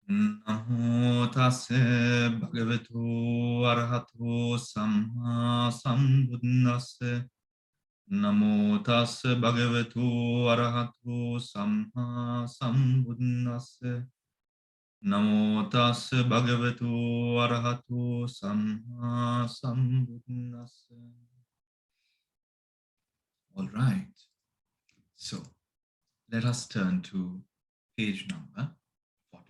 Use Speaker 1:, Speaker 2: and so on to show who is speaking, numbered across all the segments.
Speaker 1: Namo tassa bhagavato arahato samma sambuddhassa. Namo tassa bhagavato arahato samma sambuddhassa. Namo tassa bhagavato arahato samma sambuddhassa. All right. So let us turn to page number 44.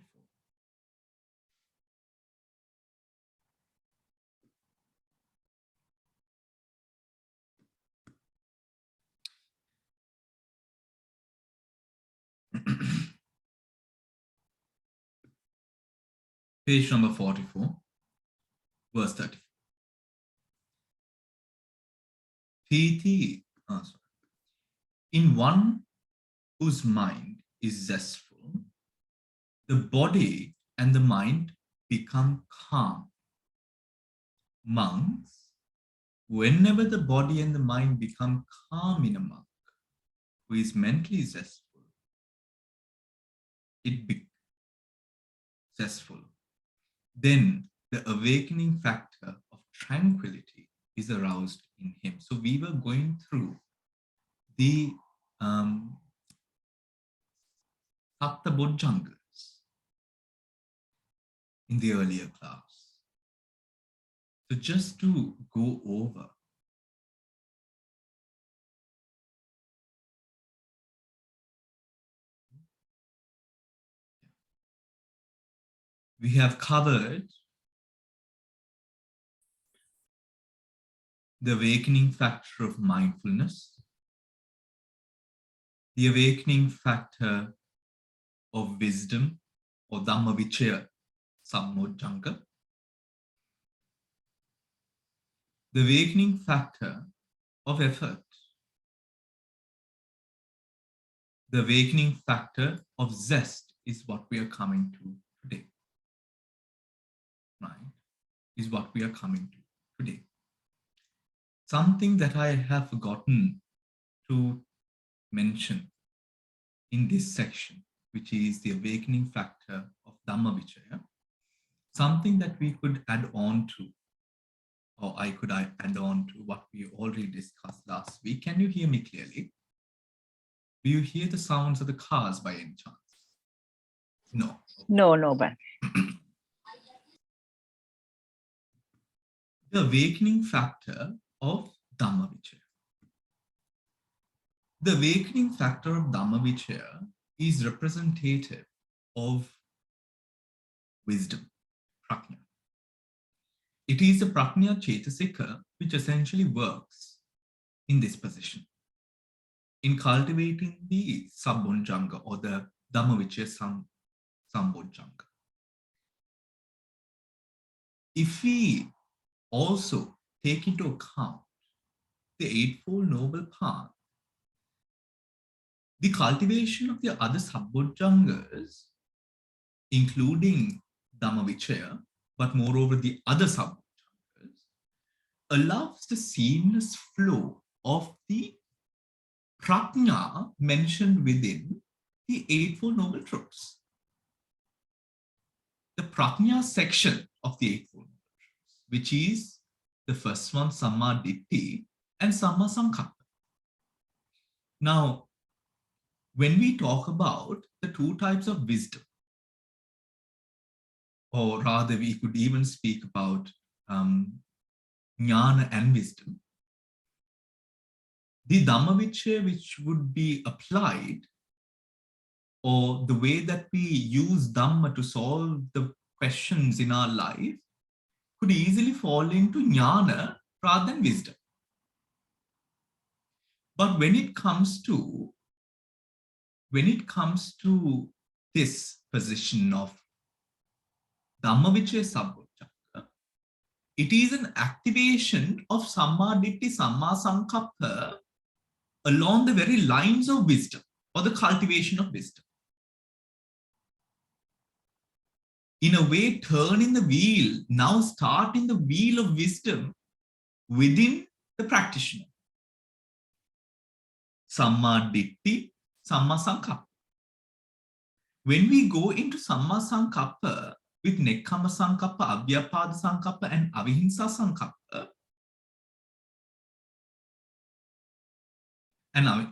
Speaker 1: Page number 44, verse 34. Piti, in one whose mind is zestful, the body and the mind become calm. Monks, whenever the body and the mind become calm in a monk who is mentally zestful, zestful, then the awakening factor of tranquility is aroused in him. So we were going through the Sapta Bojjhangas in the earlier class. So just to go over, we have covered the awakening factor of mindfulness, the awakening factor of wisdom or Dhammavichaya Sammojjhanga, the awakening factor of effort, the awakening factor of zest is what we are coming to today. Right? Is what we are coming to today. Something that I have forgotten to mention in this section, which is the awakening factor of Dhammavichaya, something that we could add on to, or I could add on to what we already discussed last week. Can you hear me clearly? Do you hear the sounds of the cars by any chance? No.
Speaker 2: No, but
Speaker 1: the awakening factor of Dhammavichaya. The awakening factor of Dhammavichaya is representative of wisdom, prajna. It is the prajna chetasika which essentially works in this position, in cultivating the Sabbojjhanga or the Dhammavichaya Sambojjhanga. If we also take into account the Eightfold Noble Path, the cultivation of the other Sabbojjhangas, including Dhammavichaya, but moreover the other Sabbojjhangas, allows the seamless flow of the prajna mentioned within the Eightfold Noble Truths. The prajna section of the Eightfold Noble Truths, which is the first one, Samma Ditti and Samma Sankappa. Now, when we talk about the two types of wisdom, or rather we could even speak about jnana and wisdom, the Dhammavichaya which would be applied, or the way that we use Dhamma to solve the questions in our life, could easily fall into jnana rather than wisdom. But when it comes to this position of Dhammavichaya Sabbojjhanga, it is an activation of Samma Ditti, Samma Sankappa along the very lines of wisdom or the cultivation of wisdom. In a way, turning the wheel, now starting the wheel of wisdom within the practitioner. Samma Ditti, Samma Sankappa. When we go into Samma Sankappa with Nekkhamma Sankappa, Abhyapada Sankappa, and Avihimsa Sankappa, and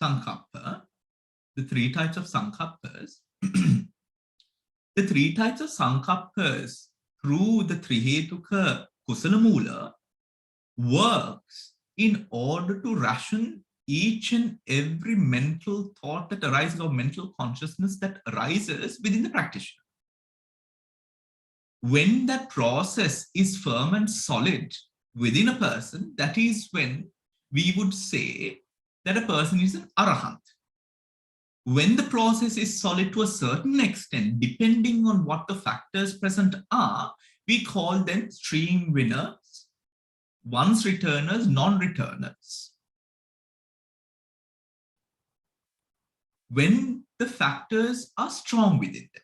Speaker 1: Sankappa, the three types of Sankappas, the three types of Sankappas through the Trihetuka Kusalamula works in order to ration each and every mental thought that arises, or mental consciousness that arises within the practitioner. When that process is firm and solid within a person, that is when we would say that a person is an arahant. When the process is solid to a certain extent, depending on what the factors present are, we call them stream winners, once returners, non-returners. When the factors are strong within them.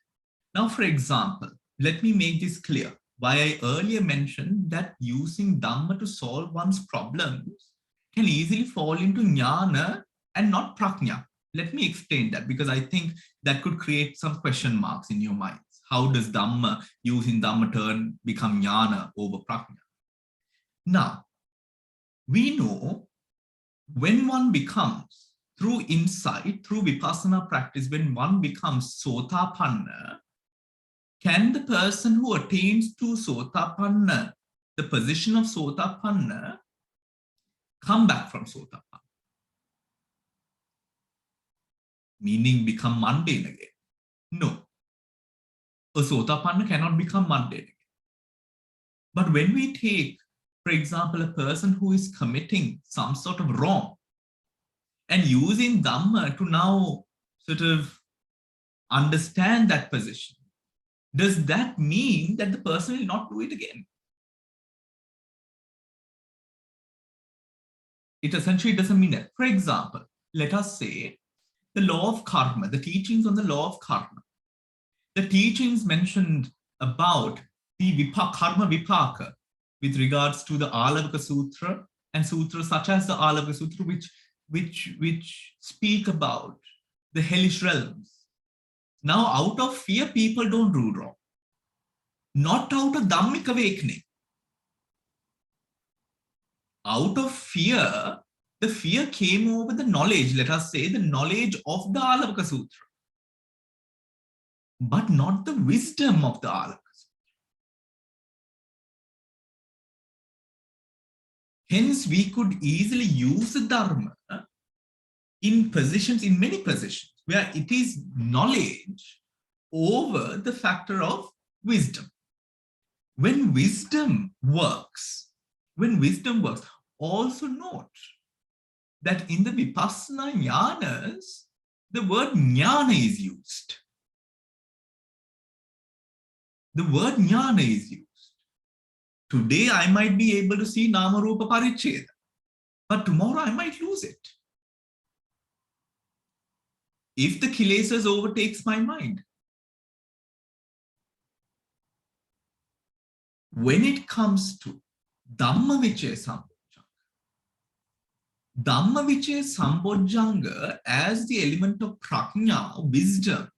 Speaker 1: Now, for example, let me make this clear. Why I earlier mentioned that using Dhamma to solve one's problems can easily fall into Jnana and not Prajna. Let me explain that, because I think that could create some question marks in your minds. How does Dhamma, using Dhamma become Jnana over Prajna? Now, we know when one becomes, through insight, through Vipassana practice, when one becomes Sotapanna, can the person who attains to Sotapanna, the position of Sotapanna, come back from Sotapanna? Meaning become mundane again? No. A Sotapanna cannot become mundane again. But when we take, for example, a person who is committing some sort of wrong and using Dhamma to now sort of understand that position, does that mean that the person will not do it again? It essentially doesn't mean that. For example, let us say the law of karma, the teachings on the law of karma. The teachings mentioned about the karma vipaka with regards to the Alavaka Sutra and sutras such as the Alavaka Sutra, which speak about the hellish realms. Now, out of fear, people don't do wrong. Not out of Dhammic awakening. Out of fear, the fear came over the knowledge, let us say, the knowledge of the Alavaka Sutra, but not the wisdom of the Alavaka Sutra. Hence, we could easily use the Dharma in positions, in many positions, where it is knowledge over the factor of wisdom. When wisdom works, also note that in the Vipassana jnanas, the word jnana is used. The word jnana is used. Today, I might be able to see Nama Rupa Paricheda, but tomorrow I might lose it. If the kilesas overtakes my mind. When it comes to Dhamma Vicaya Sambojjhanga, Dhamma Vicaya Sambojjhanga as the element of prajna, wisdom,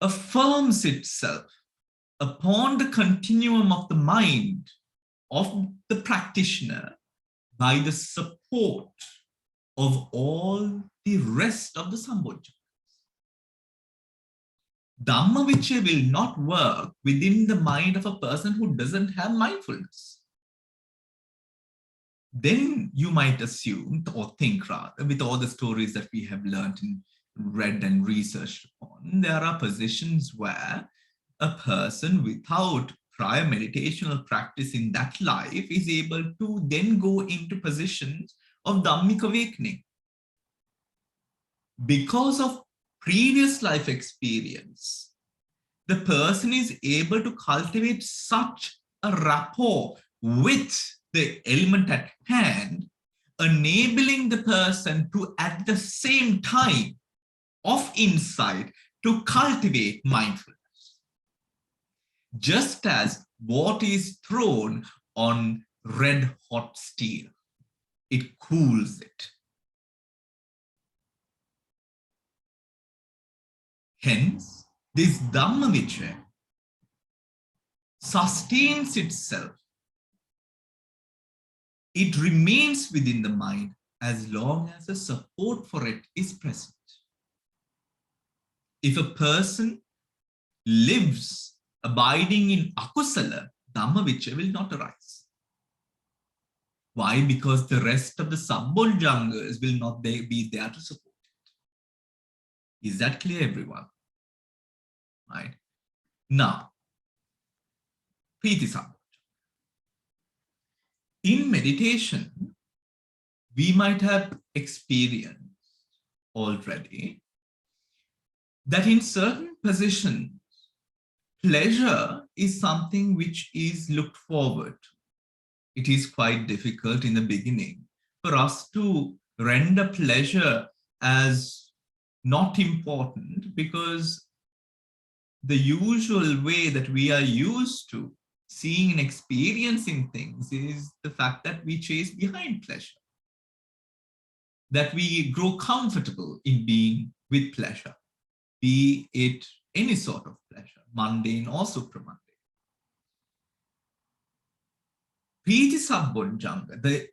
Speaker 1: affirms itself upon the continuum of the mind of the practitioner by the support of all the rest of the Sambojjhanga. Dhamma Vicaya will not work within the mind of a person who doesn't have mindfulness. Then you might assume, or think rather, with all the stories that we have learned and read and researched upon, there are positions where a person without prior meditational practice in that life is able to then go into positions of Dhammic awakening. Because of previous life experience, the person is able to cultivate such a rapport with the element at hand, enabling the person to, at the same time of insight, to cultivate mindfulness. Just as what is thrown on red hot steel, it cools it. Hence, this Dhamma-vichaya sustains itself. It remains within the mind as long as a support for it is present. If a person lives abiding in akusala, Dhamma-vichaya will not arise. Why? Because the rest of the Sambojjangas will not be there to support it. Is that clear, everyone? Right. Now, Priti Sambojjanga. In meditation, we might have experienced already that in certain positions, pleasure is something which is looked forward to. It is quite difficult in the beginning for us to render pleasure as not important, because the usual way that we are used to seeing and experiencing things is the fact that we chase behind pleasure, that we grow comfortable in being with pleasure, be it any sort of pleasure, mundane or supramundane. Priti Sambojjanga, the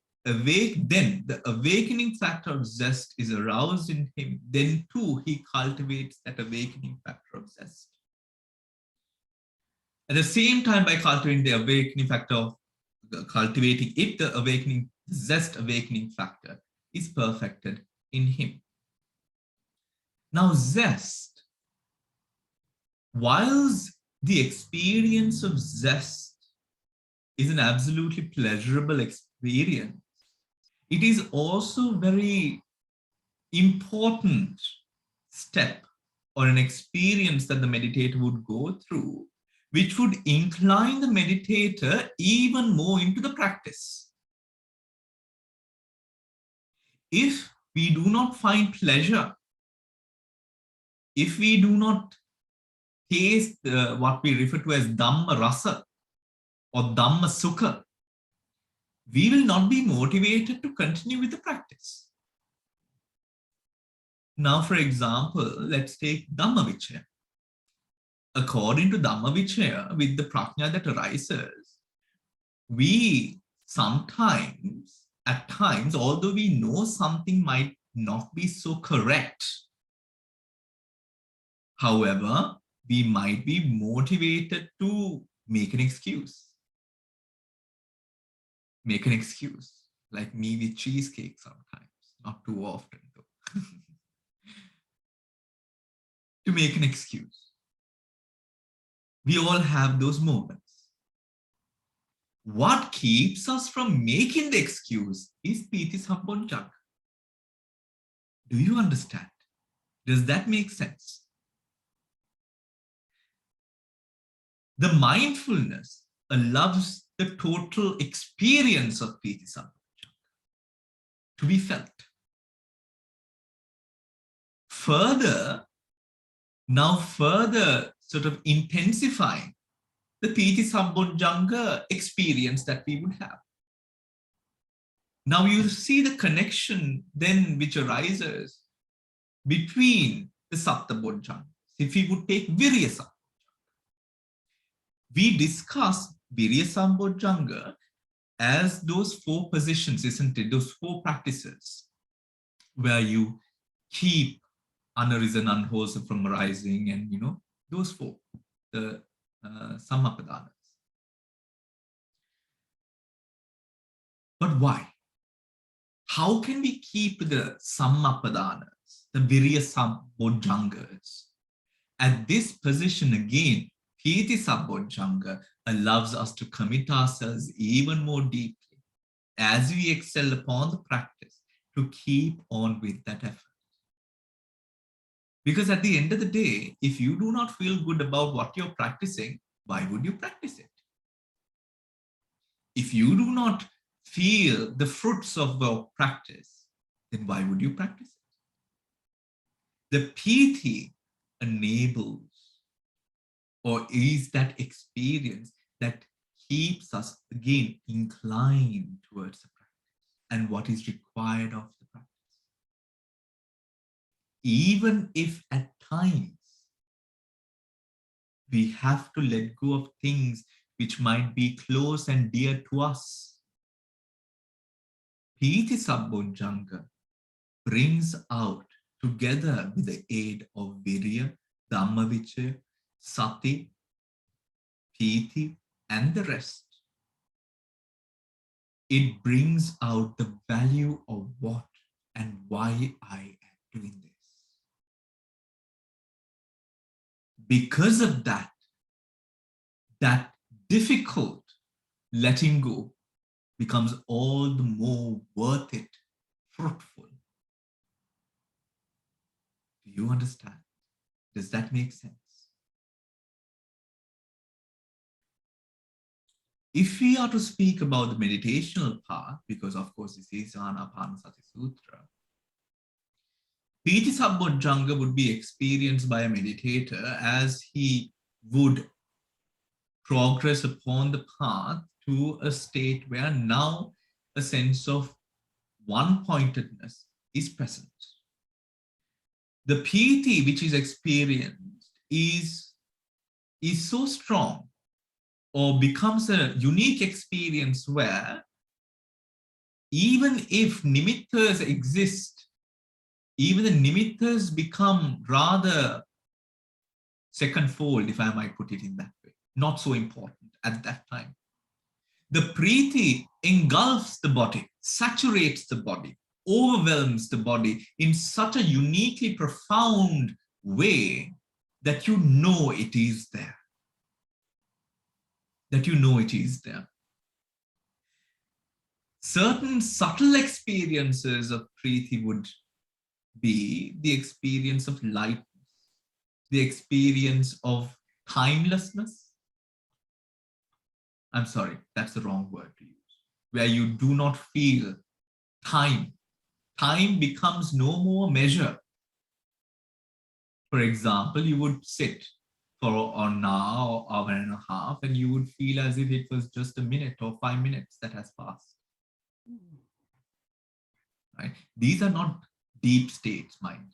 Speaker 1: awakening factor of zest is aroused in him, then too he cultivates that awakening factor of zest. At the same time, by cultivating the awakening factor of cultivating it, the awakening zest awakening factor is perfected in him. Now, zest, whilst the experience of zest is an absolutely pleasurable experience, it is also very important step or an experience that the meditator would go through, which would incline the meditator even more into the practice. If we do not find pleasure, if we do not taste what we refer to as Dhamma Rasa or Dhamma Sukha, we will not be motivated to continue with the practice. Now, for example, let's take Dhamma-vichaya. According to Dhamma-vichaya, with the prajna that arises, we sometimes, at times, although we know something might not be so correct, however, we might be motivated to make an excuse. Make an excuse, like me with cheesecake sometimes, not too often though. To make an excuse. We all have those moments. What keeps us from making the excuse is Priti Sambojjanga. Do you understand? Does that make sense? The mindfulness allows the total experience of Priti Sambojjanga to be felt. Further sort of intensifying the Priti Sambojjanga experience that we would have. Now you see the connection then which arises between the Sapta Bodhjangas. If we would take Virya Sambojjanga, we discuss Virya Sambojjanga as those four positions, isn't it? Those four practices where you keep unarisen, unwholesome from arising, and those four, the Sammapadanas. But why? How can we keep the Sammapadanas, the Virya Sambojjangas, at this position again? Priti Sambojjanga allows us to commit ourselves even more deeply as we excel upon the practice to keep on with that effort. Because at the end of the day, if you do not feel good about what you're practicing, why would you practice it? If you do not feel the fruits of your practice, then why would you practice it? The piti enables, or is that experience that keeps us again inclined towards the practice and what is required of the practice. Even if at times We have to let go of things which might be close and dear to us. Piti Sabbojjhanga brings out, together with the aid of Virya, Dhammavicaya, Sati, Piti, and the rest, it brings out the value of what and why I am doing this. Because of that, that difficult letting go becomes all the more worth it, fruitful. Do you understand? Does that make sense? If we are to speak about the meditational part, because of course this is Anapanasati Sutra, Piti Sabbojjhanga would be experienced by a meditator as he would progress upon the path to a state where now a sense of one-pointedness is present. The piti which is experienced is so strong, or becomes a unique experience where even if nimittas exist, even the nimittas become rather second-fold, if I might put it in that way, not so important at that time. The priti engulfs the body, saturates the body, overwhelms the body in such a uniquely profound way that you know it is there. That you know it is there. Certain subtle experiences of priti would be the experience of lightness, the experience of timelessness. I'm sorry, that's the wrong word to use. Where you do not feel time. Time becomes no more measure. For example, you would sit for an hour or hour and a half, and you would feel as if it was just a minute or 5 minutes that has passed. Right? These are not deep states, mind.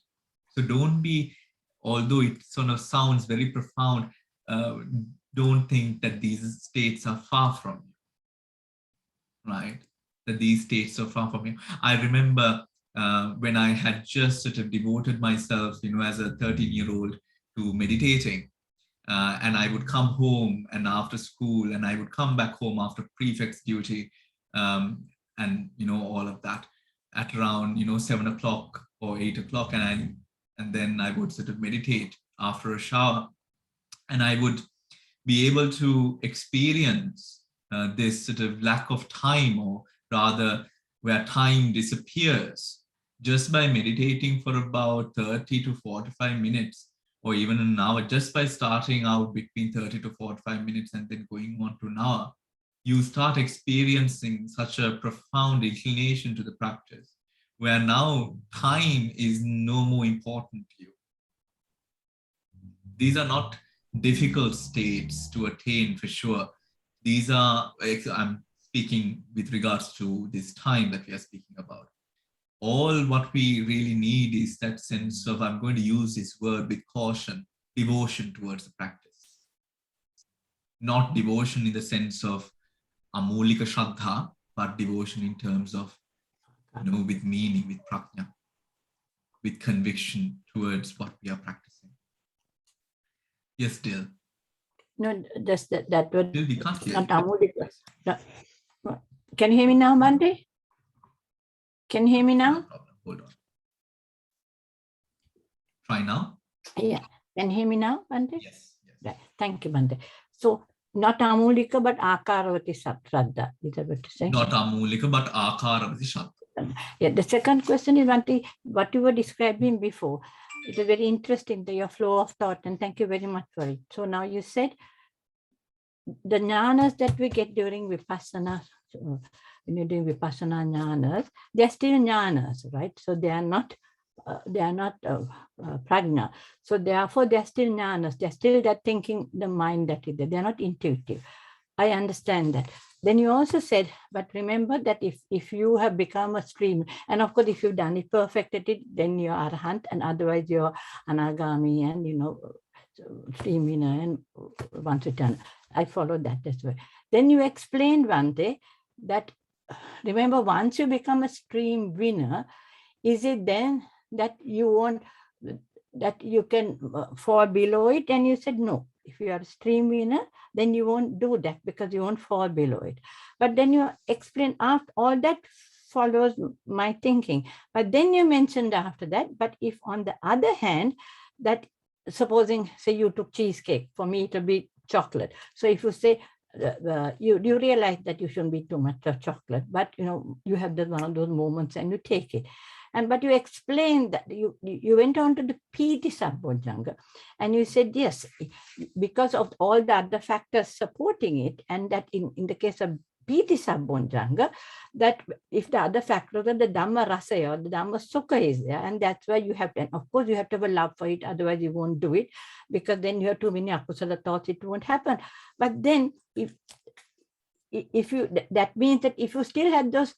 Speaker 1: So don't be, although it sort of sounds very profound, don't think that these states are far from you, right? That these states are far from you. I remember when I had just sort of devoted myself, as a 13-year-old to meditating, and I would come home and after school, and I would come back home after prefect's duty, and all of that at around 7 o'clock or 8 o'clock, and then I would sort of meditate after a shower, and I would be able to experience this sort of lack of time, or rather where time disappears, just by meditating for about 30 to 45 minutes, or even an hour, just by starting out between 30 to 45 minutes and then going on to an hour, you start experiencing such a profound inclination to the practice, where now time is no more important to you. These are not difficult states to attain for sure. These are, I'm speaking with regards to this time that we are speaking about. All what we really need is that sense of, I'm going to use this word with caution, devotion towards the practice. Not devotion in the sense of amulika shraddha, but devotion in terms of, with meaning, with prajna, with conviction towards what we are practicing. Yes, Dil.
Speaker 2: No, just that word.
Speaker 1: Dil, we can't hear
Speaker 2: not
Speaker 1: you.
Speaker 2: amulika. No. Can you hear me now, Bhante? Can you hear me now?
Speaker 1: No problem. Hold on. Try now.
Speaker 2: Yeah. Can you hear me now, Bhante?
Speaker 1: Yes.
Speaker 2: Right. Thank you, Bhante. So, not amulika, but akaravati shraddha. Is that what you're saying?
Speaker 1: Not amulika, but akaravati shraddha.
Speaker 2: Yeah. The second question is, Bhante, what you were describing before. It is very interesting, your flow of thought, and thank you very much for it. So now you said the jnanas that we get during vipassana, when you're doing vipassana jnanas, they're still jnanas, right? So they are not prajna. So therefore, they're still jnanas. They're still that thinking, the mind that is there. They're not intuitive. I understand that. Then you also said, but remember that if you have become a stream, and of course, if you've done it, perfected it, then you're arahant, and otherwise you're anagami, and stream winner and once return. I followed that as well. Then you explained one day that, remember, once you become a stream winner, is it then that you want, that you can fall below it? And you said, no, if you are a stream winner, then you won't do that because you won't fall below it. But then you explain after all that follows my thinking. But then you mentioned after that, but if on the other hand, that supposing, say you took cheesecake, for me it'll be chocolate. So if you say, you realize that you shouldn't be too much of chocolate, but you have one of those moments and you take it. But you explained that you went on to the Piti Sabbojjhanga and you said, yes, because of all the other factors supporting it, and that in the case of Piti Sabbojjhanga, that if the other factors are the Dhamma Rasaya or the Dhamma Sukha is there, and that's why you have to, and of course you have to have a love for it, otherwise you won't do it, because then you have too many akusala thoughts, it won't happen. But then if you, that means that if you still have those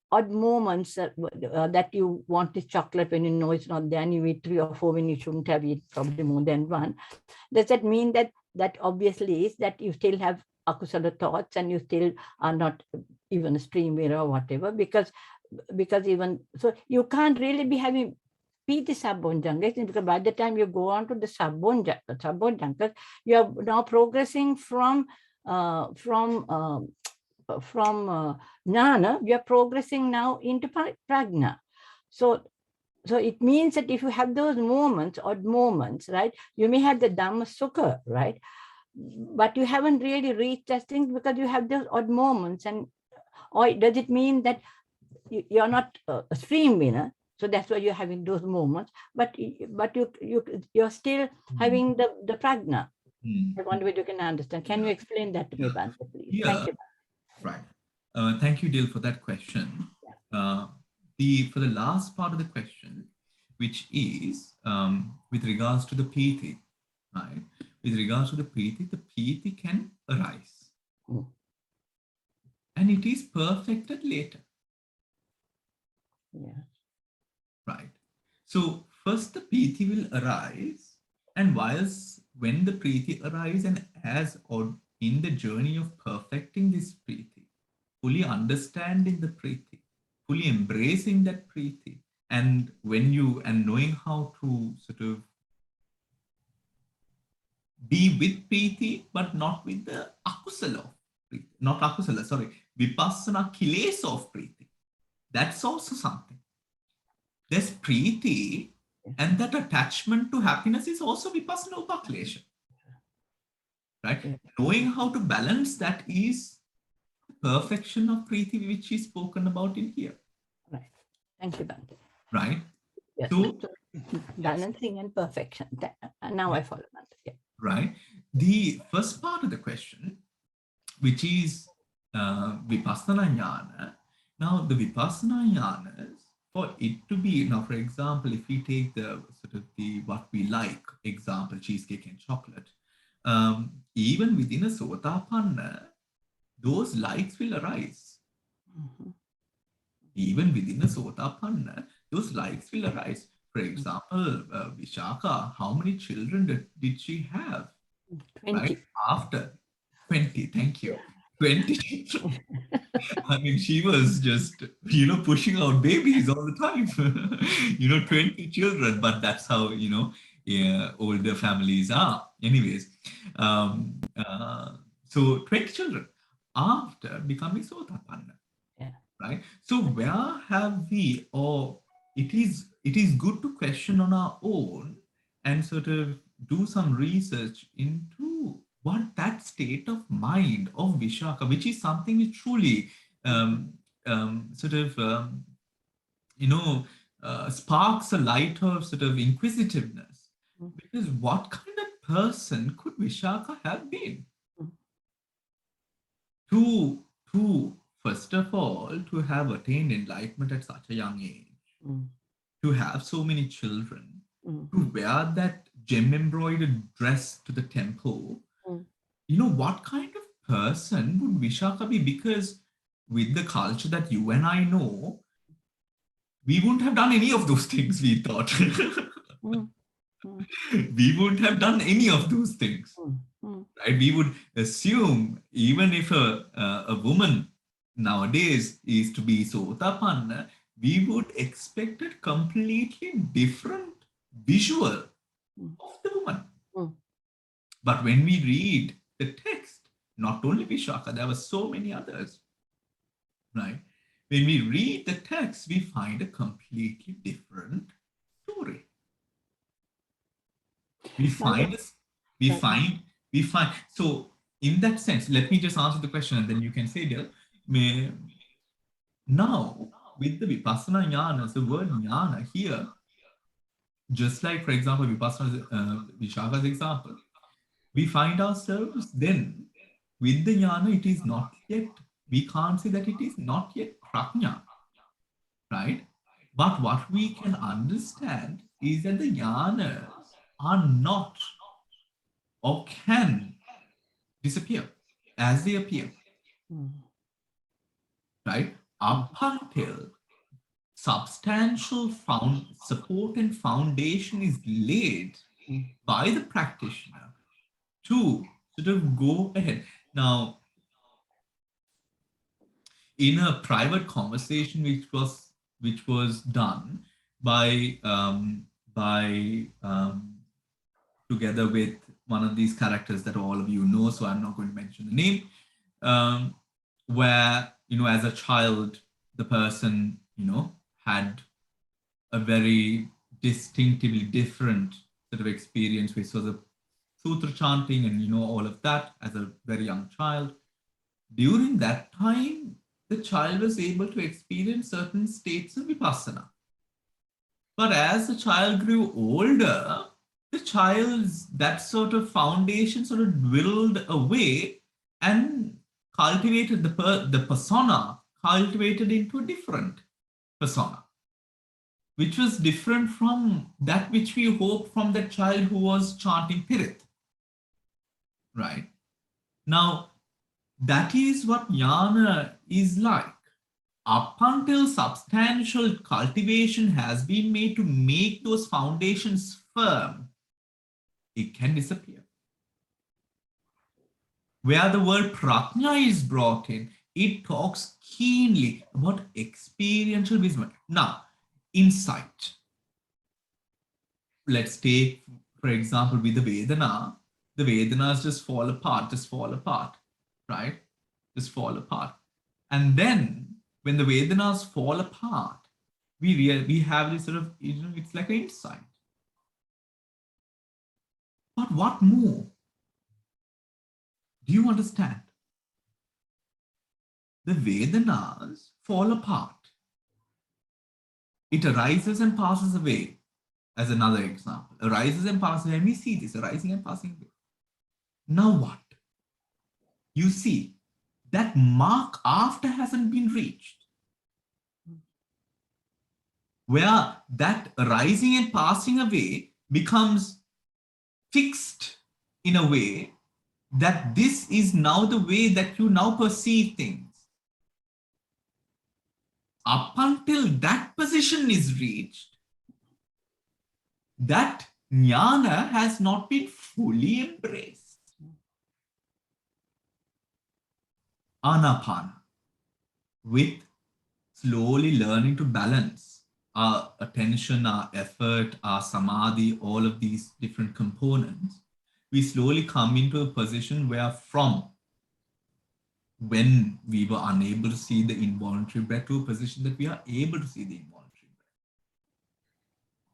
Speaker 2: odd moments that you want this chocolate when you know it's not there, and you eat 3 or 4 when you shouldn't have eaten probably more than one, does that mean that obviously is that you still have akusala thoughts and you still are not even a stream winner or whatever, because even so you can't really be having Piti Sabbojjhanga, because by the time you go on to the Sabbojjhangas, you are now progressing from jnana, you are progressing now into prajna. So it means that if you have those moments, odd moments, right, you may have the Dhamma Sukha, right, but you haven't really reached that thing because you have those odd moments. And or does it mean that you're not a stream winner, so that's why you're having those moments, but you're still having the prajna? I wonder whether you can understand. Can you explain that to me, Bhante, please?
Speaker 1: Yeah.
Speaker 2: Thank you.
Speaker 1: Right. Thank you, Dil, for that question. For the last part of the question, which is with regards to the Piti, right? With regards to the Piti can arise. And it is perfected later.
Speaker 2: Yeah.
Speaker 1: Right. So first the Piti will arise, and when the Priti arises, and as or in the journey of perfecting this Priti, fully understanding the Priti, fully embracing that Priti, and knowing how to sort of be with Priti, but not with the akusala of Priti, not akusala, sorry, vipassana kilesa of Priti. That's also something. There's Priti, and that attachment to happiness is also vipassana upaklesha. Right? Yeah. Knowing how to balance that is the perfection of Priti, which is spoken about in here.
Speaker 2: Right. Thank you, Bhante.
Speaker 1: Right?
Speaker 2: Yes. So balancing and perfection. Now I follow Bhante. Yeah.
Speaker 1: Right. The first part of the question, which is vipassana jnana. Now, the vipassana jnanas, for it to be, now, for example, if we take the sort of what we like, example, cheesecake and chocolate, even within a sotapanna, those likes will arise. Even within a sotapanna, those likes will arise. For example, Vishaka, how many children did she have?
Speaker 2: 20.
Speaker 1: Right? After 20, thank you. 20 children. I mean, she was just, pushing out babies all the time. 20 children, but that's how, older families are. Anyways, so 20 children after becoming Sotapanna.
Speaker 2: Yeah.
Speaker 1: Right? So where have we, or it is good to question on our own and sort of do some research into what that state of mind of Vishaka, which is something which truly sparks a light of sort of inquisitiveness. Because what kind of person could Vishaka have been? To first of all, to have attained enlightenment at such a young age, to have so many children, to wear that gem-embroidered dress to the temple, what kind of person would Vishaka be? Because with the culture that you and I know, we wouldn't have done any of those things, we thought. we wouldn't have done any of those things. Right? We would assume, even if a woman nowadays is to be Sotapanna, we would expect a completely different visual of the woman. But when we read the text, not only Vishaka, there were so many others, right? When we read the text, we find a completely different story. We find, so in that sense, let me just answer the question and then you can say, Del, now with the Vipassana Jnana, the word Jnana here, just like, for example, Vipassana, Vishaka's example, we find ourselves then with the Jnana, it is not yet, we can't say that it is not yet Prajna, right? But what we can understand is that the Jnanas are not or can disappear as they appear, right? Up until substantial support and foundation is laid by the practitioner to sort of go ahead. Now, in a private conversation which was done by together with one of these characters that all of you know, so I'm not going to mention the name, where, as a child, the person, had a very distinctively different sort of experience, which was a sutra chanting and, all of that as a very young child. During that time, the child was able to experience certain states of vipassana. But as the child grew older, the child's that sort of foundation sort of dwindled away and cultivated the persona, cultivated into a different persona, which was different from that which we hoped from that child who was chanting Pirit. Right? Now, that is what jnana is like. Up until substantial cultivation has been made to make those foundations firm, it can disappear. Where the word prajna is brought in, it talks keenly about experiential wisdom. Now, insight. Let's take, for example, with the Vedana, the Vedanas just fall apart, right? Just fall apart. And then when the Vedanas fall apart, we have this sort of, it's like an insight. But what more? Do you understand? The Vedanas fall apart. It arises and passes away, as another example. Arises and passes away, and we see this arising and passing away. Now what? You see, that mark after hasn't been reached. Where that arising and passing away becomes fixed in a way that this is now the way that you now perceive things. Up until that position is reached, that jnana has not been fully embraced. Anapana, with slowly learning to balance our attention, our effort, our samadhi, all of these different components, we slowly come into a position where from when we were unable to see the involuntary breath to a position that we are able to see the involuntary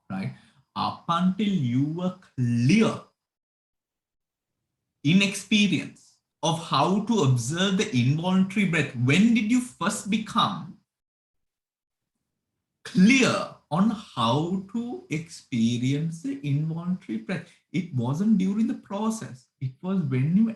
Speaker 1: breath, right? Up until you were clear in experience of how to observe the involuntary breath, when did you first become clear on how to experience the involuntary breath? It wasn't during the process. It was when you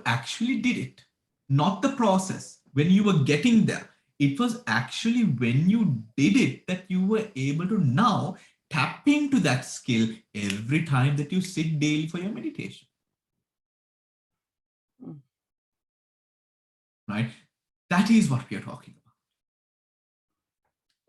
Speaker 1: actually did it, not the process. When you were getting there, it was actually when you did it that you were able to now tap into that skill every time that you sit daily for your meditation. Right? That is what we are talking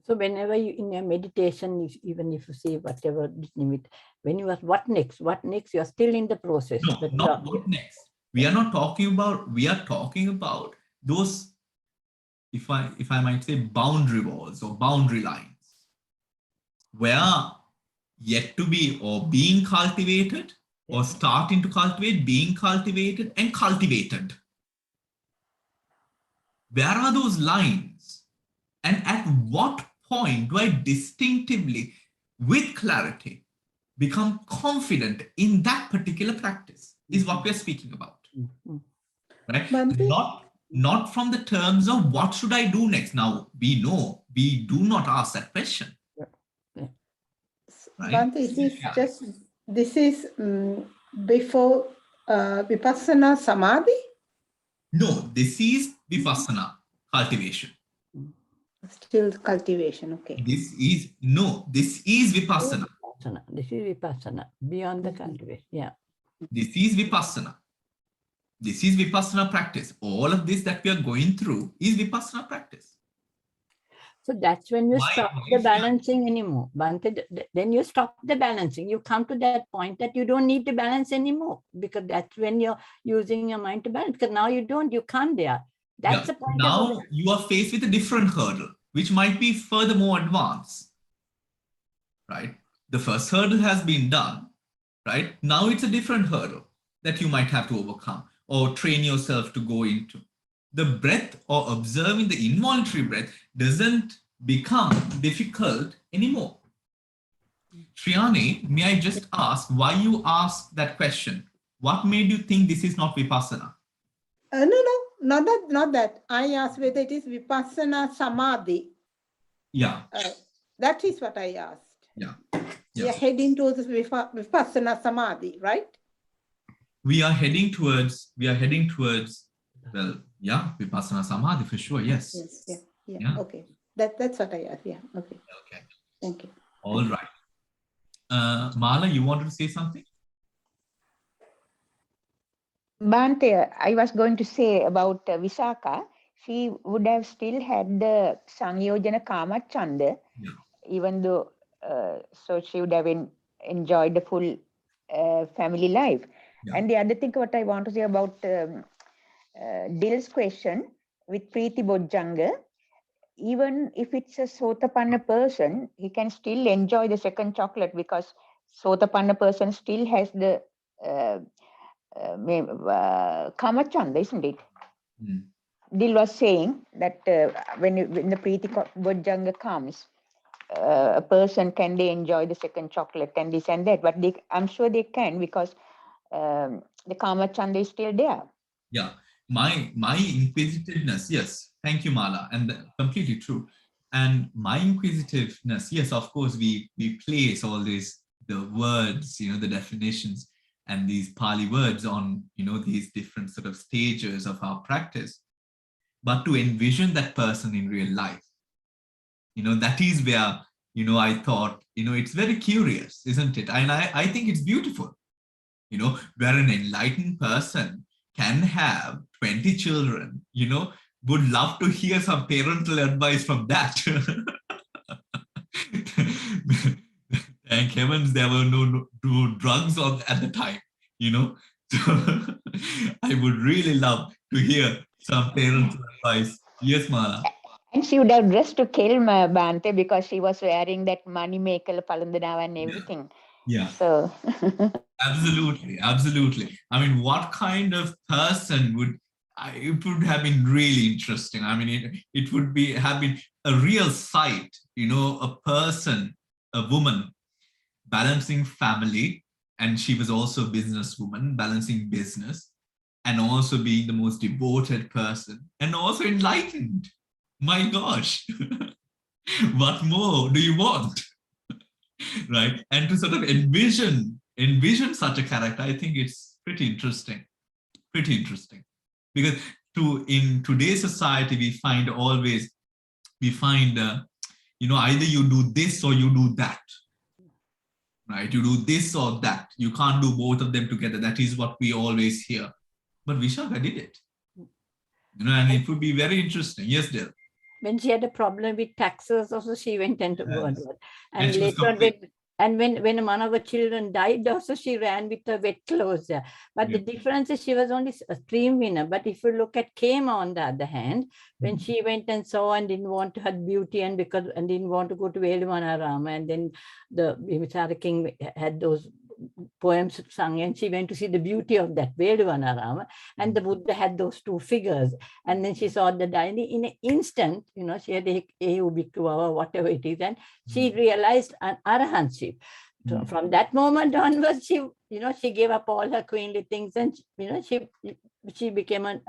Speaker 1: about.
Speaker 2: So whenever you in your meditation, even if you see whatever limit, when you are what next, you are still in the process.
Speaker 1: No, not what next. We are not talking about, we are talking about those, if I might say, boundary walls or boundary lines, where yet to be or being cultivated or starting to cultivate, being cultivated and cultivated. Where are those lines? And at what point do I distinctively, with clarity, become confident in that particular practice is what we're speaking about. Right? Not from the terms of what should I do next. Now, we know we do not ask that question. Right?
Speaker 3: Bhante, this is before Vipassana Samadhi?
Speaker 1: No, this is Vipassana cultivation.
Speaker 3: Still cultivation, okay.
Speaker 1: This is Vipassana.
Speaker 2: This is Vipassana, beyond the cultivation, yeah.
Speaker 1: This is Vipassana. This is Vipassana practice. All of this that we are going through is Vipassana practice.
Speaker 2: So that's when you stop the balancing anymore. Bhante, then you stop the balancing. You come to that point that you don't need to balance anymore, because that's when you're using your mind to balance. Because now you can't there. That's the point.
Speaker 1: Now you are faced with a different hurdle, which might be further more advanced. Right? The first hurdle has been done. Right? Now it's a different hurdle that you might have to overcome or train yourself to go into. The breath or observing the involuntary breath doesn't become difficult anymore. Shriyani, may I just ask why you asked that question? What made you think this is not Vipassana?
Speaker 3: No, not that. I asked whether it is Vipassana Samadhi.
Speaker 1: Yeah.
Speaker 3: That is what I asked.
Speaker 1: Yeah.
Speaker 3: We are heading towards Vipassana Samadhi, right?
Speaker 1: We are heading towards, well, yeah, Vipassana Samadhi for sure, yes.
Speaker 3: Yes, yeah. Okay. That's what I asked, yeah, okay.
Speaker 1: Okay.
Speaker 3: Thank you.
Speaker 1: All right. Mala, you wanted to say something?
Speaker 4: Bhante, I was going to say about Visakha, she would have still had the Sangyojana Kama Chanda, even though, so she would have enjoyed the full family life. Yeah. And the other thing what I want to say about Dil's question with Preeti Bojjhanga, even if it's a Sotapanna person, he can still enjoy the second chocolate because Sotapanna person still has the Kamachanda, isn't it? Mm. Dil was saying that when the Preeti Bojjhanga comes, a person can they enjoy the second chocolate and this and that, but I'm sure they can because the Kamachanda is still there.
Speaker 1: Yeah, my inquisitiveness, yes, thank you, Mala, and completely true. And my inquisitiveness, yes, of course, we place all these, the words, the definitions and these Pali words on, these different sort of stages of our practice. But to envision that person in real life, that is where, I thought, it's very curious, isn't it? And I think it's beautiful, where an enlightened person can have 20 children, would love to hear some parental advice from that. Thank heavens there were no drugs at the time, So I would really love to hear some parental advice. Yes, Mala.
Speaker 4: And she would have dressed to kill Bhante because she was wearing that money maker palandana and everything.
Speaker 1: Yeah.
Speaker 4: So
Speaker 1: absolutely. I mean, what kind of person it would have been really interesting. I mean, it would have been a real sight, a person, a woman balancing family, and she was also a businesswoman balancing business and also being the most devoted person and also enlightened. My gosh, what more do you want? Right? And to sort of envision such a character, I think it's pretty interesting. Because in today's society, we find either you do this or you do that, right? You do this or that. You can't do both of them together. That is what we always hear. But Visakha did it, and it would be very interesting. Yes, Dil.
Speaker 2: when she had a problem with taxes, also she went into word.
Speaker 1: Yes.
Speaker 2: And
Speaker 1: And she was
Speaker 2: later on,
Speaker 1: complete.
Speaker 2: when one of her children died, also she ran with her wet clothes. Yeah. But the
Speaker 1: Yeah.
Speaker 2: difference is she was only a stream winner. But if you look at Kema on the other hand, when
Speaker 1: Mhm.
Speaker 2: she went and saw and didn't want to have beauty and didn't want to go to Veluvanarama, and then the Bimbisara king had those poems sung, and she went to see the beauty of that Veluvanarama, and the Buddha had those two figures, and then she saw the Dhyani in an instant, she had a Bhikkhava, whatever it is, and she realized an arahantship. So from that moment onwards, she gave up all her queenly things, and she became a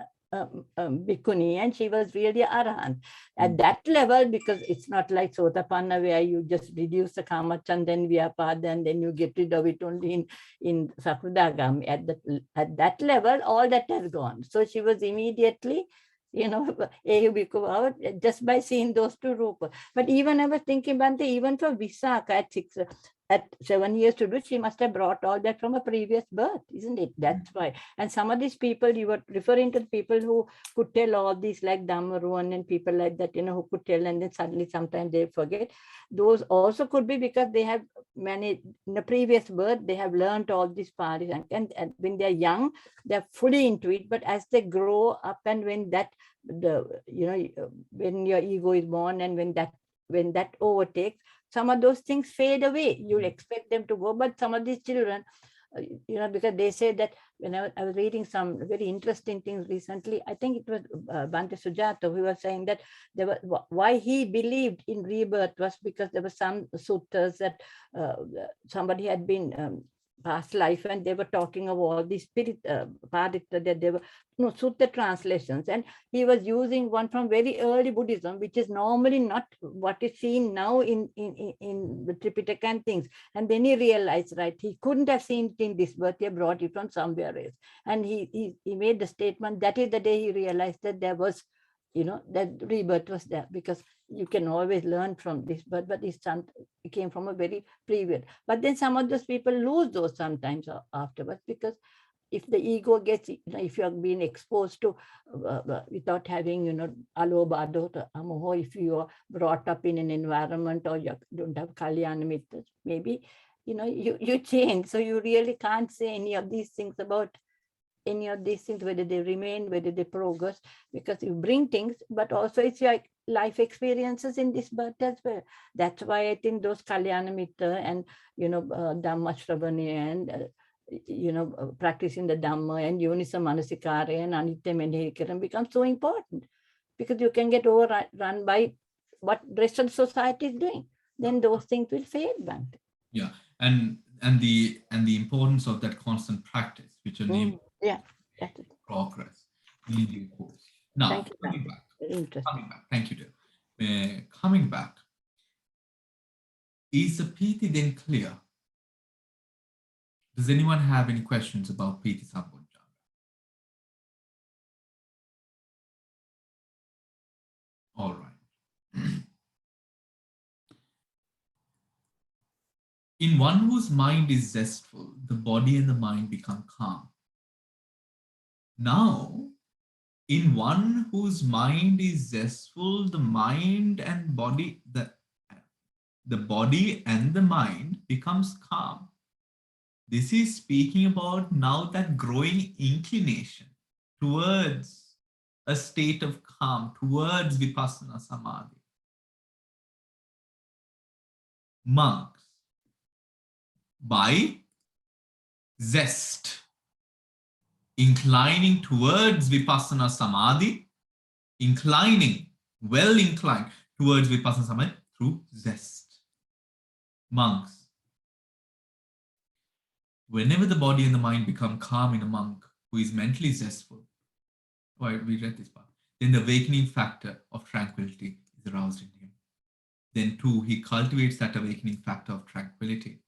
Speaker 2: bhikkhuni, and she was really arahant at that level, because it's not like Sotapanna where you just reduce the kamachand and vyapada and then you get rid of it only in Sakudagam. At that level, all that has gone. So she was immediately, just by seeing those two rupas. But even I was thinking, Bhante, even for Visakha at 7 years to do, she must have brought all that from a previous birth, isn't it? That's why. And some of these people, you were referring to the people who could tell all these, like Dhammaruwan and people like that, who could tell, and then suddenly sometimes they forget. Those also could be because they have managed in the previous birth, they have learned all these parts, and when they're young, they're fully into it. But as they grow up, and when when your ego is born, and when that overtakes, some of those things fade away. You'll expect them to go, but some of these children, because they say that, when I was reading some very interesting things recently, I think it was Bhante Sujato who was saying that why he believed in rebirth was because there were some suttas that somebody had been past life, and they were talking of all these spirit parita, that they were sutta translations, and he was using one from very early Buddhism, which is normally not what is seen now in the Tripitaka and things. And then he realized, right, he couldn't have seen it in this birth, he brought it from somewhere else. And he made the statement, that is the day he realized that there was, that rebirth was there, because you can always learn from this, but this came from a very previous. But then some of those people lose those sometimes afterwards, because if the ego gets, if you have been exposed to without having, alobha, adho, amoho, if you are brought up in an environment, or you don't have kalyana mitras, maybe, you change. So you really can't say any of these things about any of these things, whether they remain, whether they progress, because you bring things, but also it's like life experiences in this birth as well. That's why I think those kalyana mitra and, Dhamma Shravani and, practicing the Dhamma and Yonisa Manasikara and Anitya Menhikaram become so important, because you can get overrun by what the rest of the society is doing. Then those things will fade back.
Speaker 1: Yeah, and the importance of that constant practice, which enables progress in due course. Now, coming back. Thank you, dear. Coming back, is the Piti then clear? Does anyone have any questions about Piti Sambodha? All right. In one whose mind is zestful, the body and the mind become calm. Now, in one whose mind is zestful, the mind and body, the body and the mind becomes calm. This is speaking about now that growing inclination towards a state of calm, towards Vipassana Samadhi. Monks, by zest, inclining towards Vipassana Samadhi, well inclined towards Vipassana Samadhi through zest. Monks, whenever the body and the mind become calm in a monk who is mentally zestful, we read this part, then the awakening factor of tranquility is aroused in him. Then too, he cultivates that awakening factor of tranquility.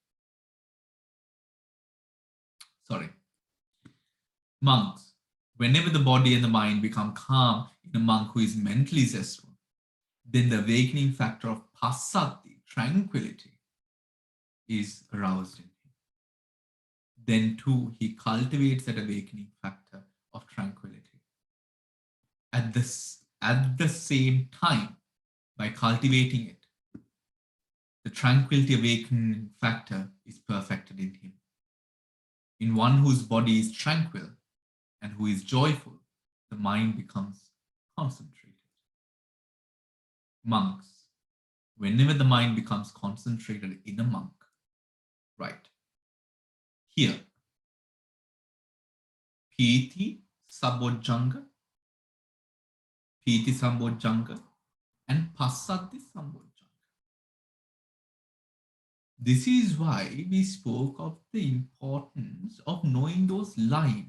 Speaker 1: Monks, whenever the body and the mind become calm in a monk who is mentally zestful, then the awakening factor of passaddhi, tranquility, is aroused in him. Then too, he cultivates that awakening factor of tranquility. At the same time, by cultivating it, the tranquility awakening factor is perfected in him. In one whose body is tranquil and who is joyful, the mind becomes concentrated. Monks, whenever the mind becomes concentrated in a monk, right? Here, Piti Sambojjhanga, and Passati Sambojjhanga. This is why we spoke of the importance of knowing those lines.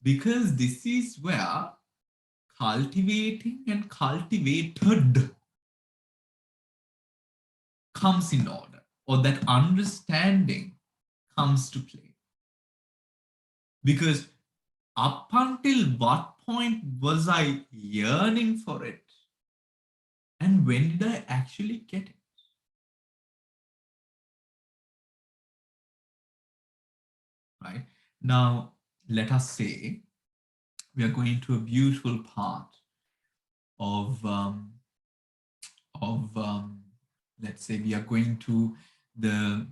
Speaker 1: Because this is where cultivating and cultivated comes in order, or that understanding comes to play. Because up until what point was I yearning for it? And when did I actually get it? Right? Now, let us say we are going to a beautiful part of let's say we are going to the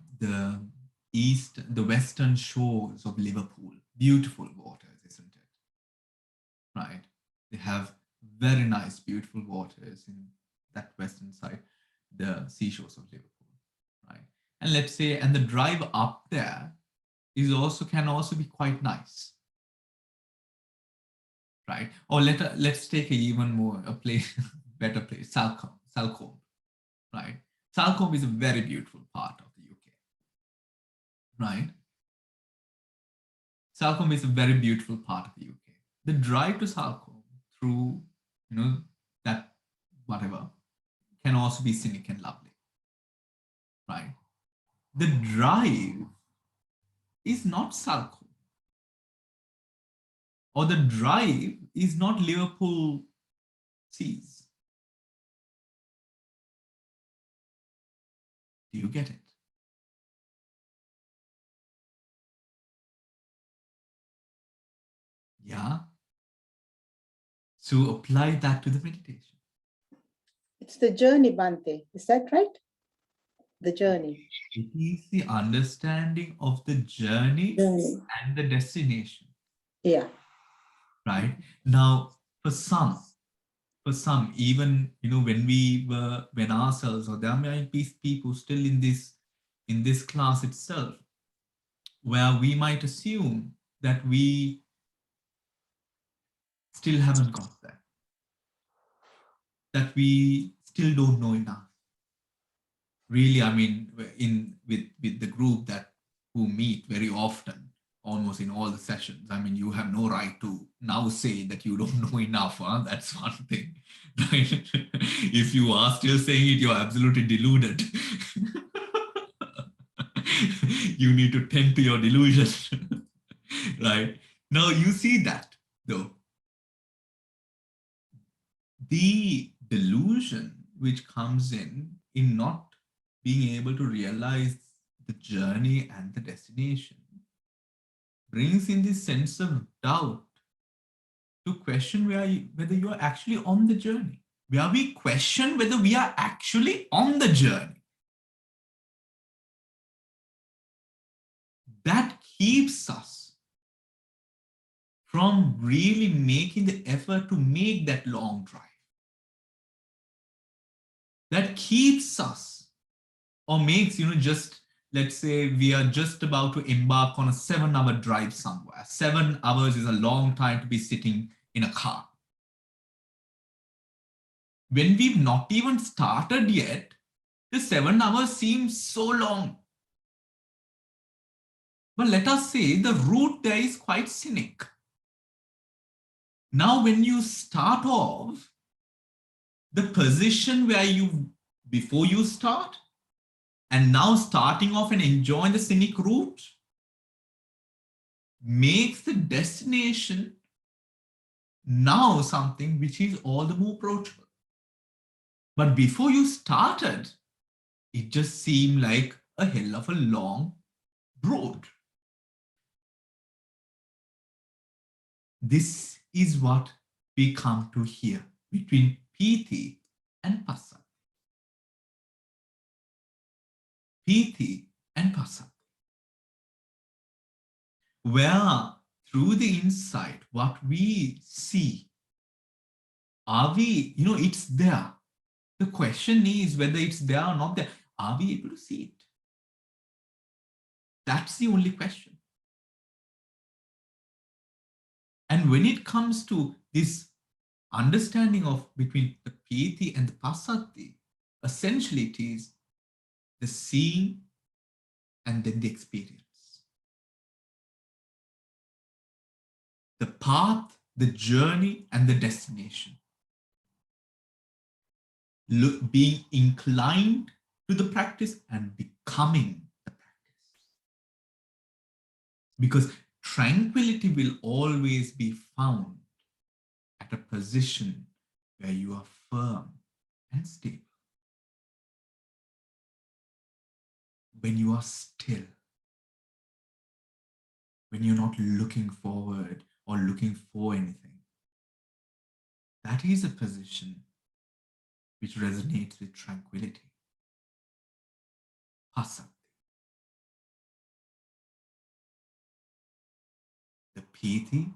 Speaker 1: western shores of Liverpool. Beautiful waters, isn't it? Right? They have very nice, beautiful waters in that western side, the seashores of Liverpool, right? And let's say, and the drive up there can also be quite nice, right? Or let's take a place, better place, Salcombe, right? Salcombe is a very beautiful part of the UK, right? Salcombe is a very beautiful part of the UK. The drive to Salcombe through, that whatever, can also be scenic and lovely, right? The drive is not Salcombe, or the drive is not Liverpool seas. Do you get it? Yeah. So apply that to the meditation.
Speaker 3: It's the journey, Bhante. Is that right? The journey.
Speaker 1: It is the understanding of the journey and the destination.
Speaker 3: Yeah.
Speaker 1: Right? Now, for some, even when ourselves, or there might be people still in this class itself, where we might assume that we still haven't got there, that we still don't know enough. Really, I mean, with the group who meet very often, almost in all the sessions, I mean, you have no right to now say that you don't know enough. Huh? That's one thing. Right? If you are still saying it, you're absolutely deluded. You need to tend to your delusion. Right? Now you see that, though. The delusion which comes in not being able to realize the journey and the destination brings in this sense of doubt to question whether you are actually on the journey. Where we question whether we are actually on the journey. That keeps us from really making the effort to make that long drive. That keeps us, or makes, just, let's say we are just about to embark on a 7-hour drive somewhere. 7 hours is a long time to be sitting in a car. When we've not even started yet, the 7 hours seems so long. But let us say the route there is quite scenic. Now, when you start off, the position where before you start, and now starting off and enjoying the scenic route, makes the destination now something which is all the more approachable. But before you started, it just seemed like a hell of a long road. This is what we come to here between Piti and Passaddhi. Piti and Passaddhi. Where through the insight, what we see, are we, it's there. The question is whether it's there or not there. Are we able to see it? That's the only question. And when it comes to this understanding of between the Piti and the Passaddhi, essentially it is the seeing and then the experience. The path, the journey, and the destination. Being inclined to the practice and becoming the practice. Because tranquility will always be found at a position where you are firm and stable. When you are still. When you're not looking forward or looking for anything. That is a position which resonates with tranquility. Passaddhi. The Piti,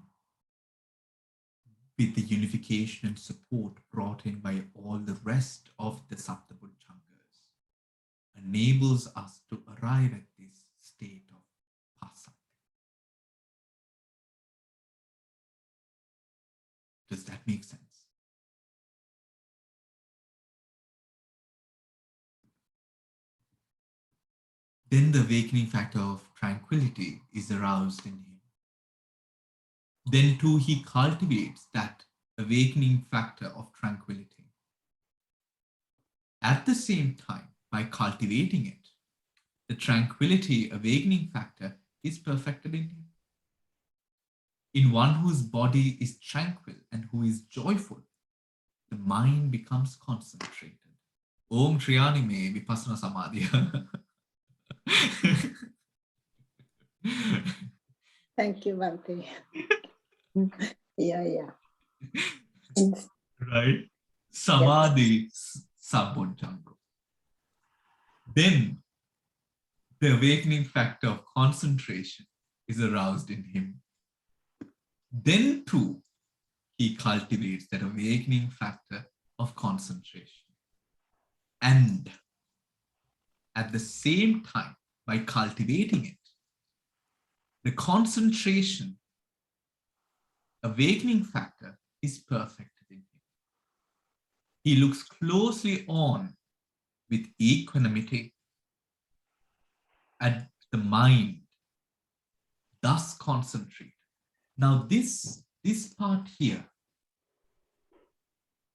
Speaker 1: with the unification and support brought in by all the rest of the Saptabhujangas, enables us to arrive at this state of Passaddhi. Does that make sense? Then the awakening factor of tranquility is aroused in him. Then too he cultivates that awakening factor of tranquility. At the same time, by cultivating it, the tranquility awakening factor is perfected in him. In one whose body is tranquil and who is joyful, the mind becomes concentrated. Om Triyani me Vipassana Samadhi.
Speaker 3: Thank you, Bhante. Yeah.
Speaker 1: Right? Samadhi Sabbodhanga. Then the awakening factor of concentration is aroused in him. Then too, he cultivates that awakening factor of concentration. And at the same time, by cultivating it, the concentration awakening factor is perfected in him. He looks closely on with equanimity at the mind, thus concentrate. Now this part here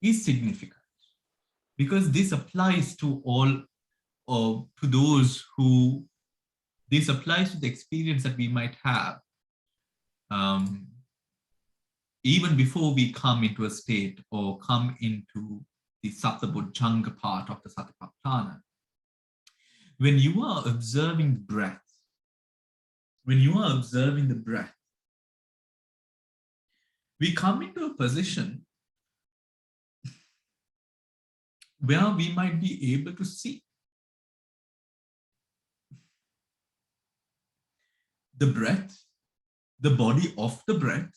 Speaker 1: is significant because this applies to all, or to those who, this applies to the experience that we might have even before we come into a state or come into the Saptabhujanga part of the Satipatthana. When you are observing the breath, we come into a position where we might be able to see the breath, the body of the breath,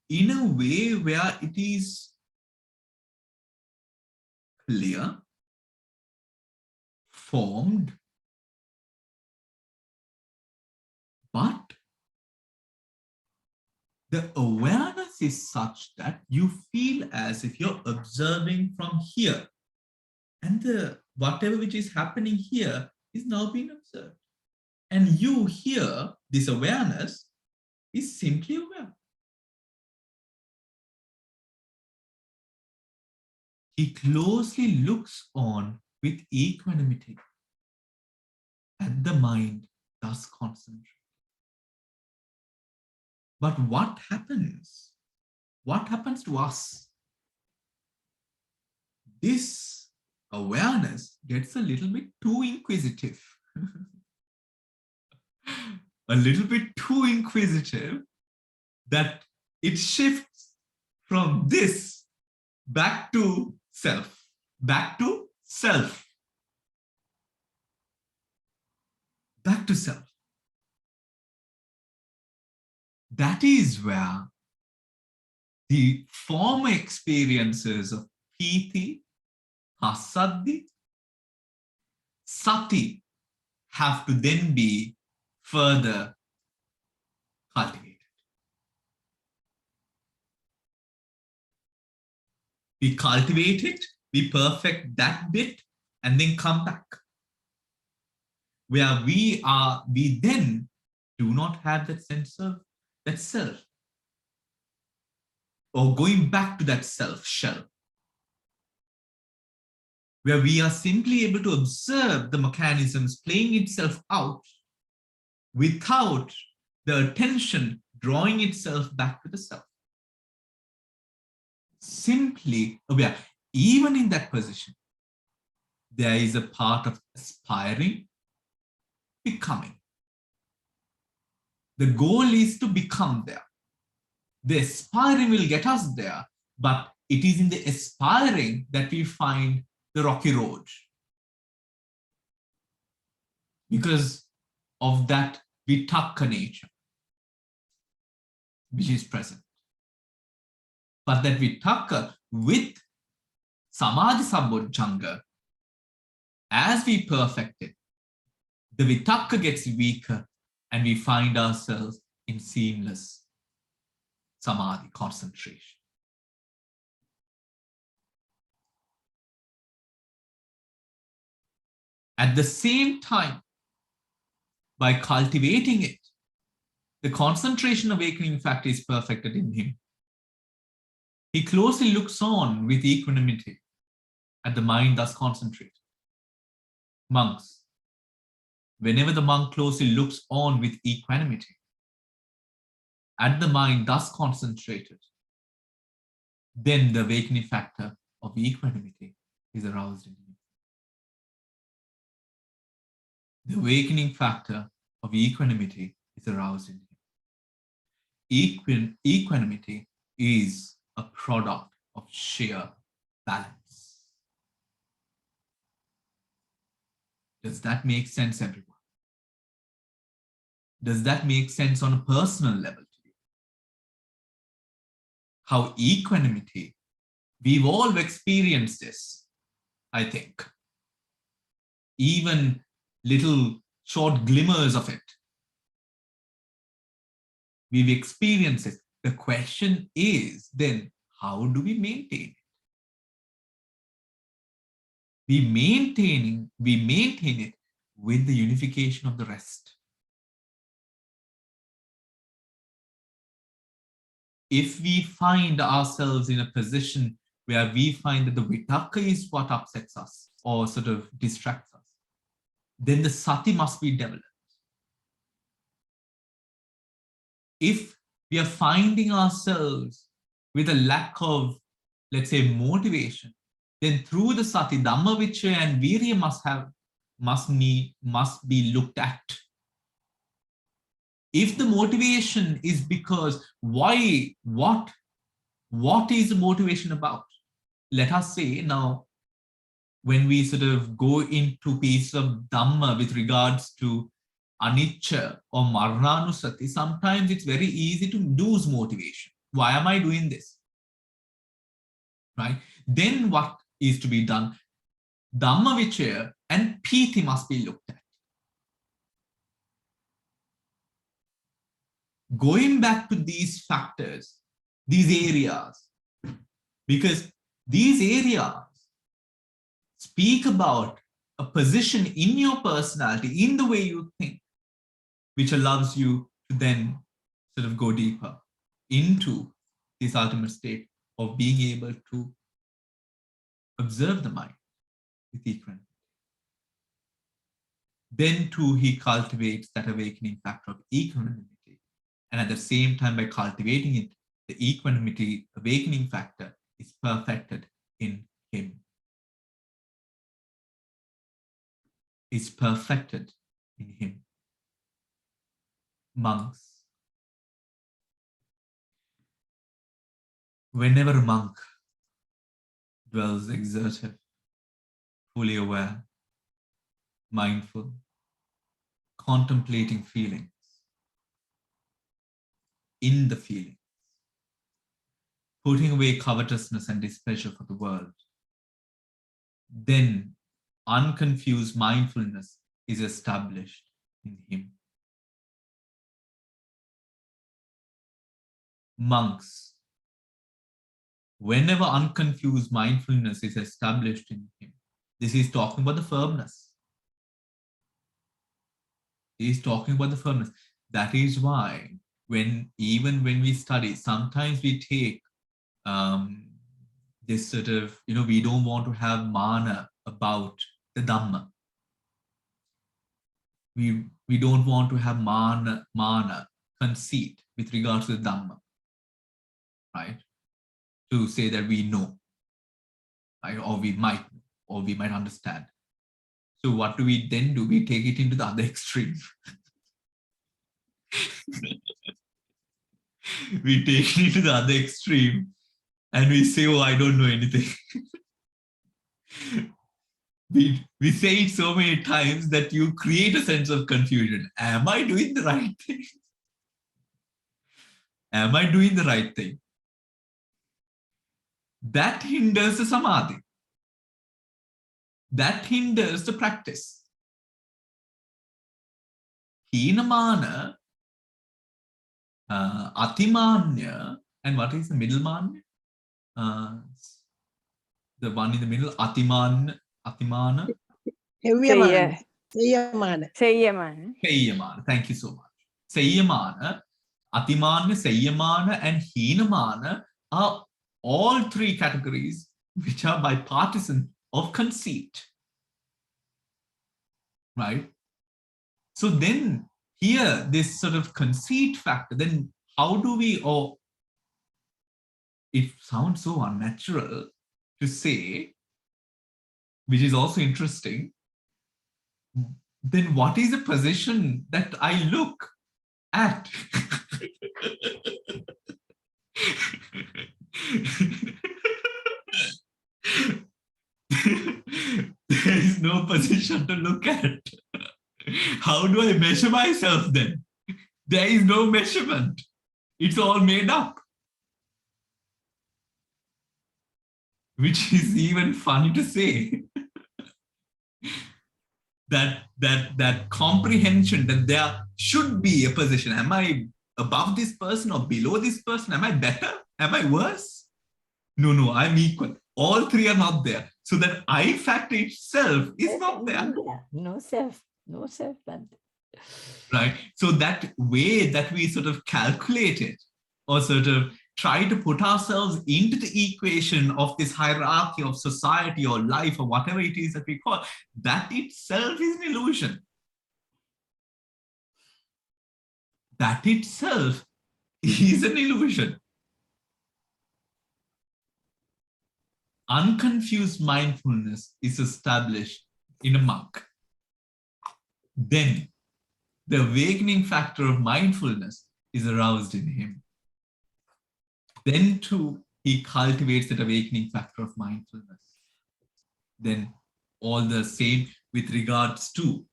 Speaker 1: in a way where it is clear, formed, but the awareness is such that you feel as if you're observing from here, and the whatever which is happening here is now being observed. And you here, this awareness is simply aware. He closely looks on with equanimity at the mind, thus concentrate. But what happens? What happens to us? This awareness gets a little bit too inquisitive. A little bit too inquisitive that it shifts from this back to self, back to self, back to self. That is where the former experiences of Piti, Passaddhi, Sati have to then be further cultivated. We cultivate it, we perfect that bit, and then come back. Where we then do not have that sense of that self, or going back to that self shell, where we are simply able to observe the mechanisms playing itself out without the attention drawing itself back to the self. Simply aware. Even in that position, there is a part of aspiring, becoming. The goal is to become there. The aspiring will get us there, but it is in the aspiring that we find the rocky road. Because of that vitakka nature, which is present. But that vitakka with samadhi sambodhanga, as we perfect it, the vitakka gets weaker and we find ourselves in seamless samadhi concentration. At the same time, by cultivating it, the concentration awakening factor is perfected in him. He closely looks on with equanimity at the mind thus concentrated. Monks, whenever the monk closely looks on with equanimity at the mind thus concentrated, then the awakening factor of equanimity is aroused in him. The awakening factor of equanimity is aroused in him. Equanimity is a product of sheer balance. Does that make sense, everyone? Does that make sense on a personal level to you? How equanimity, we've all experienced this, I think. Even little short glimmers of it. We've experienced it. The question is then, how do we maintain it? We maintain it with the unification of the rest. If we find ourselves in a position where we find that the vitakka is what upsets us or sort of distracts us, then the sati must be developed. If we are finding ourselves with a lack of, let's say, motivation, then through the sati, dhamma vichaya and virya must be looked at. If the motivation is because what is the motivation about? Let us say now, when we sort of go into piece of dhamma with regards to anicca or marnanusati, sometimes it's very easy to lose motivation. Why am I doing this? Right? Then what is to be done? Dhamma vichaya and piti must be looked at. Going back to these factors, these areas, because these areas speak about a position in your personality, in the way you think, which allows you to then sort of go deeper into this ultimate state of being able to observe the mind with equanimity. Then too, he cultivates that awakening factor of equanimity. And at the same time, by cultivating it, the equanimity awakening factor is perfected in him. Is perfected in him. Monks. Whenever a monk dwells exerted, fully aware, mindful, contemplating feelings, in the feeling, putting away covetousness and displeasure for the world, then unconfused mindfulness is established in him. Monks, whenever unconfused mindfulness is established in him, this is talking about the firmness. He is talking about the firmness. That is why even when we study, sometimes we take this sort of, we don't want to have mana about the Dhamma. We don't want to have mana, conceit with regards to the Dhamma, right? To say that we know, right? Or we might understand. So what do we then do? We take it into the other extreme. We take it to the other extreme and we say, oh, I don't know anything. We say it so many times that you create a sense of confusion. Am I doing the right thing? Am I doing the right thing? That hinders the samadhi. That hinders the practice. Hinamana, atimanya, and what is the middle manya? The one in the middle, atimana.
Speaker 5: Seyyamana.
Speaker 1: Seyyamana. Thank you so much. Seyyamana, atimana, seyyamana, and hinamana are all three categories which are bipartisan of conceit. Right? So then here, this sort of conceit factor, then how do we, it sounds so unnatural to say, which is also interesting, then what is the position that I look at? There is no position to look at. How do I measure myself then? There is no measurement. It's all made up. Which is even funny to say. that comprehension that there should be a position. Am I above this person or below this person? Am I better? Am I worse? No, I'm equal. All three are not there. So that I factor itself is not there.
Speaker 2: No self.
Speaker 1: Right. So that way that we sort of calculate it or sort of try to put ourselves into the equation of this hierarchy of society or life or whatever it is that we call, that itself is an illusion. That itself is an illusion. Unconfused mindfulness is established in a monk. Then the awakening factor of mindfulness is aroused in him. Then too, he cultivates that awakening factor of mindfulness. Then all the same with regards to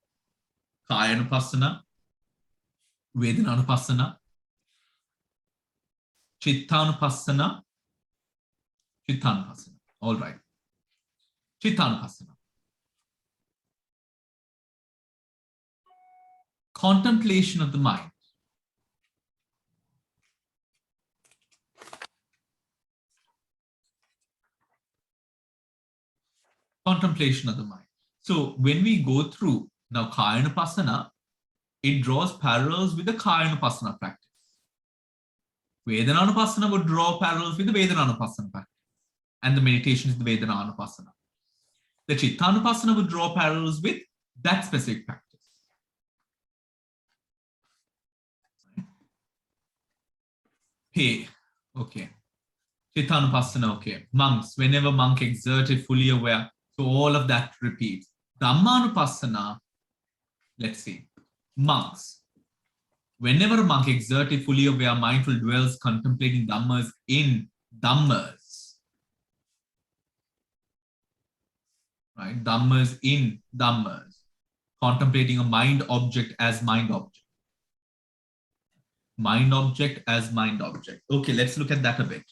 Speaker 1: Kayanupassana, Vedananupassana, Chittanupassana. All right. Chittanupassana. Contemplation of the mind. Contemplation of the mind. So when we go through now Kayanupassana, it draws parallels with the Kayanupassana practice. Vedananupassana would draw parallels with the Vedananupassana practice. And the meditation is the Vedananupassana. The Chittanupassana would draw parallels with that specific practice. Hey, okay. Chittanupassana, okay. Monks, whenever monk exerted, fully aware, so all of that repeats. Dhammanupassana, let's see. Monks, whenever a monk exerted, fully aware, mindful, dwells, contemplating Dhammas in Dhammas. right? Dhammas in Dhammas, contemplating a mind object as mind object. Mind object as mind object. Okay, let's look at that a bit.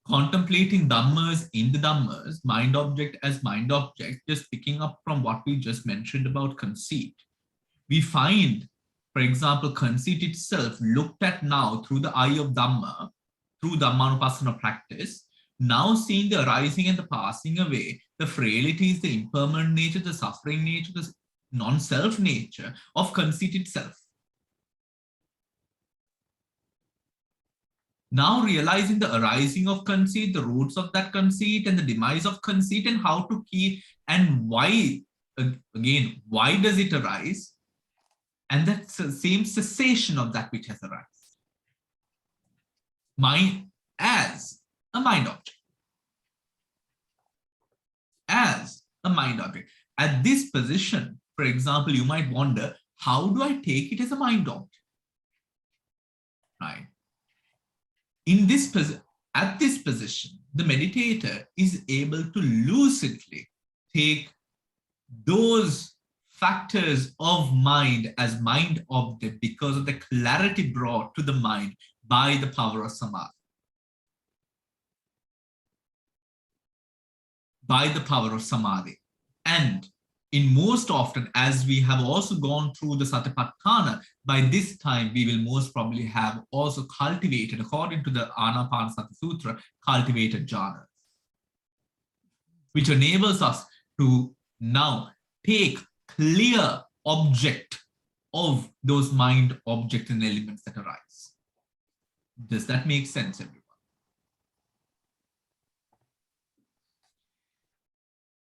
Speaker 1: Contemplating Dhammas in the Dhammas, mind object as mind object, just picking up from what we just mentioned about conceit. We find, for example, conceit itself looked at now through the eye of Dhamma, through Dhammanupassana practice, now seeing the arising and the passing away, the frailties, the impermanent nature, the suffering nature, the non-self nature of conceit itself. Now realizing the arising of conceit, the roots of that conceit and the demise of conceit, and how to keep and why, again, why does it arise? And that same cessation of that which has arisen. Mind as a mind object. As a mind object. At this position, for example, you might wonder, how do I take it as a mind object? Right? At this position, the meditator is able to lucidly take those factors of mind as mind object because of the clarity brought to the mind by the power of samadhi. By the power of samadhi. And in most often, as we have also gone through the Satipatthana, by this time we will most probably have also cultivated, according to the Anapanasati Sutra, cultivated jhanas, which enables us to now take clear object of those mind object and elements that arise. Does that make sense, everyone?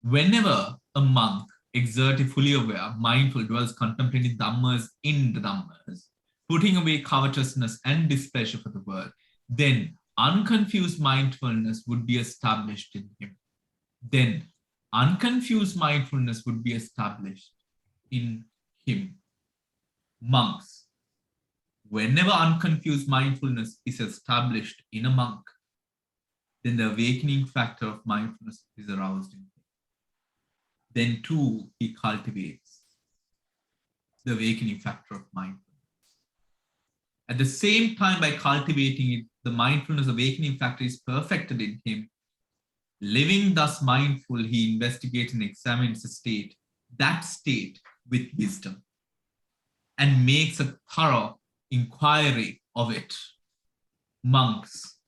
Speaker 1: Whenever a monk, exerted, fully aware, mindful, dwells contemplating Dhammas in the Dhammas, putting away covetousness and displeasure for the world, then unconfused mindfulness would be established in him. Then unconfused mindfulness would be established in him. Monks, whenever unconfused mindfulness is established in a monk, then the awakening factor of mindfulness is aroused in him. Then too, he cultivates the awakening factor of mindfulness. At the same time, by cultivating it, the mindfulness awakening factor is perfected in him. Living thus mindful, he investigates and examines the state, that state with wisdom, and makes a thorough inquiry of it. Monks,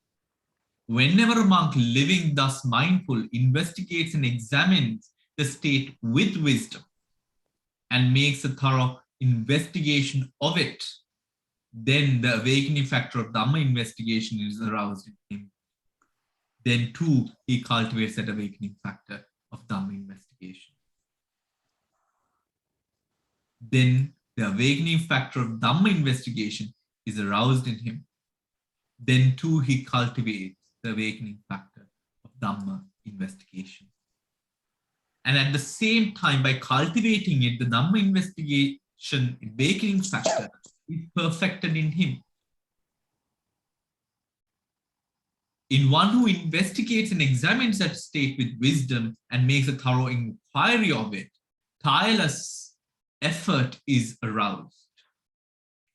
Speaker 1: whenever a monk living thus mindful investigates and examines the state with wisdom and makes a thorough investigation of it, then the awakening factor of Dhamma investigation is aroused in him. Then too, he cultivates that awakening factor of Dhamma investigation. Then the awakening factor of Dhamma investigation is aroused in him. Then too, he cultivates the awakening factor of Dhamma investigation. And at the same time, by cultivating it, the Dhamma investigation, awakening factor is perfected in him. In one who investigates and examines that state with wisdom and makes a thorough inquiry of it, tireless effort is aroused.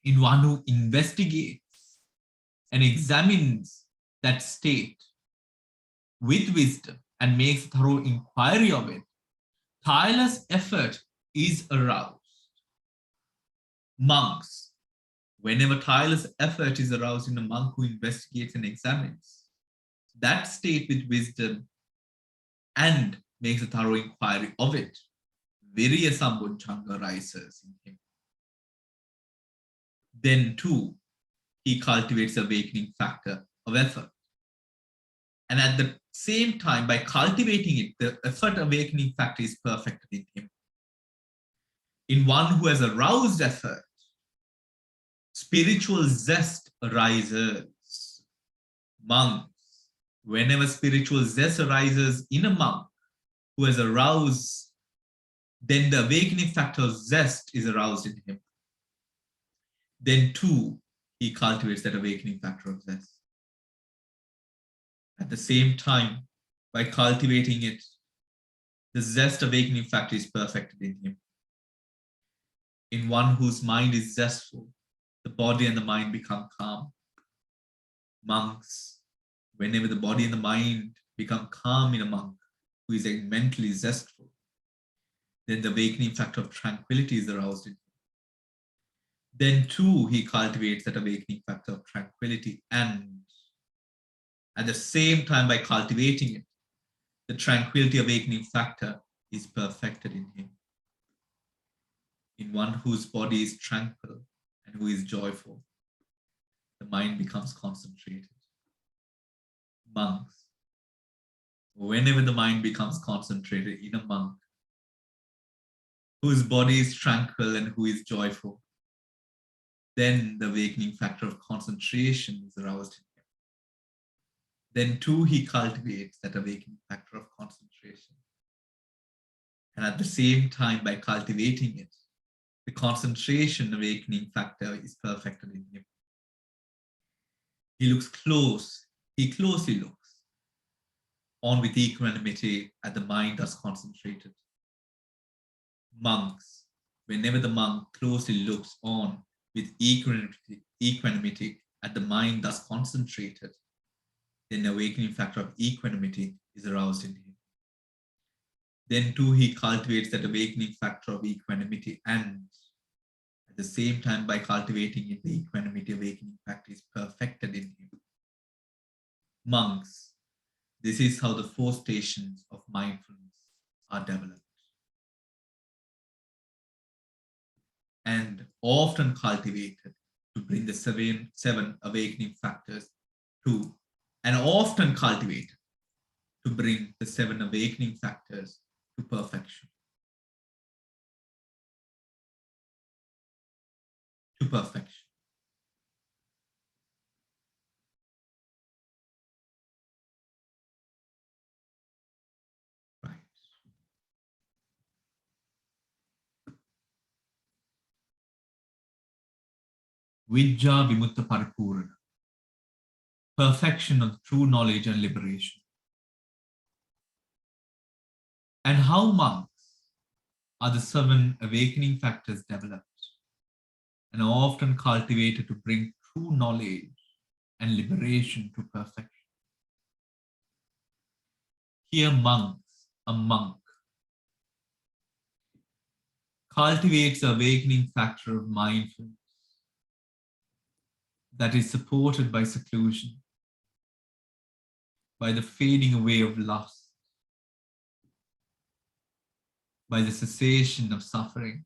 Speaker 1: In one who investigates and examines that state with wisdom and makes a thorough inquiry of it, tireless effort is aroused. Monks, whenever tireless effort is aroused in a monk who investigates and examines that state with wisdom and makes a thorough inquiry of it, Viriya Sambodhanga arises in him. Then too, he cultivates the awakening factor of effort. And at the same time, by cultivating it, the effort awakening factor is perfected in him. In one who has aroused effort, spiritual zest arises. Monks, whenever spiritual zest arises in a monk who has aroused, then the awakening factor of zest is aroused in him. Then too, he cultivates that awakening factor of zest. At the same time, by cultivating it, The zest awakening factor is perfected in him. In one whose mind is zestful, the body and the mind become calm. Monks, whenever the body and the mind become calm in a monk who is mentally zestful, then the awakening factor of tranquility is aroused in him. Then too, he cultivates that awakening factor of tranquility, and at the same time, by cultivating it, the tranquility awakening factor is perfected in him. In one whose body is tranquil and who is joyful, the mind becomes concentrated. Monks, whenever the mind becomes concentrated in a monk whose body is tranquil and who is joyful, then the awakening factor of concentration is aroused in him. Then too, he cultivates that awakening factor of concentration. And at the same time, by cultivating it, the concentration awakening factor is perfected in him. He looks close, he closely looks on with equanimity at the mind thus concentrated. Monks, whenever the monk closely looks on with equanimity at the mind thus concentrated, then the awakening factor of equanimity is aroused in him. Then too, he cultivates that awakening factor of equanimity, and at the same time, by cultivating it, the equanimity awakening factor is perfected in him. Monks, this is how the 4 stations of mindfulness are developed and often cultivated to bring the seven awakening factors to, and often cultivated to bring the 7 awakening factors to perfection. To perfection. Right. Vijja Vimutta Paripurana. Perfection of true knowledge and liberation. And how monks are the 7 awakening factors developed and are often cultivated to bring true knowledge and liberation to perfection. Here a monk, cultivates the awakening factor of mindfulness that is supported by seclusion, by the fading away of lust, by the cessation of suffering,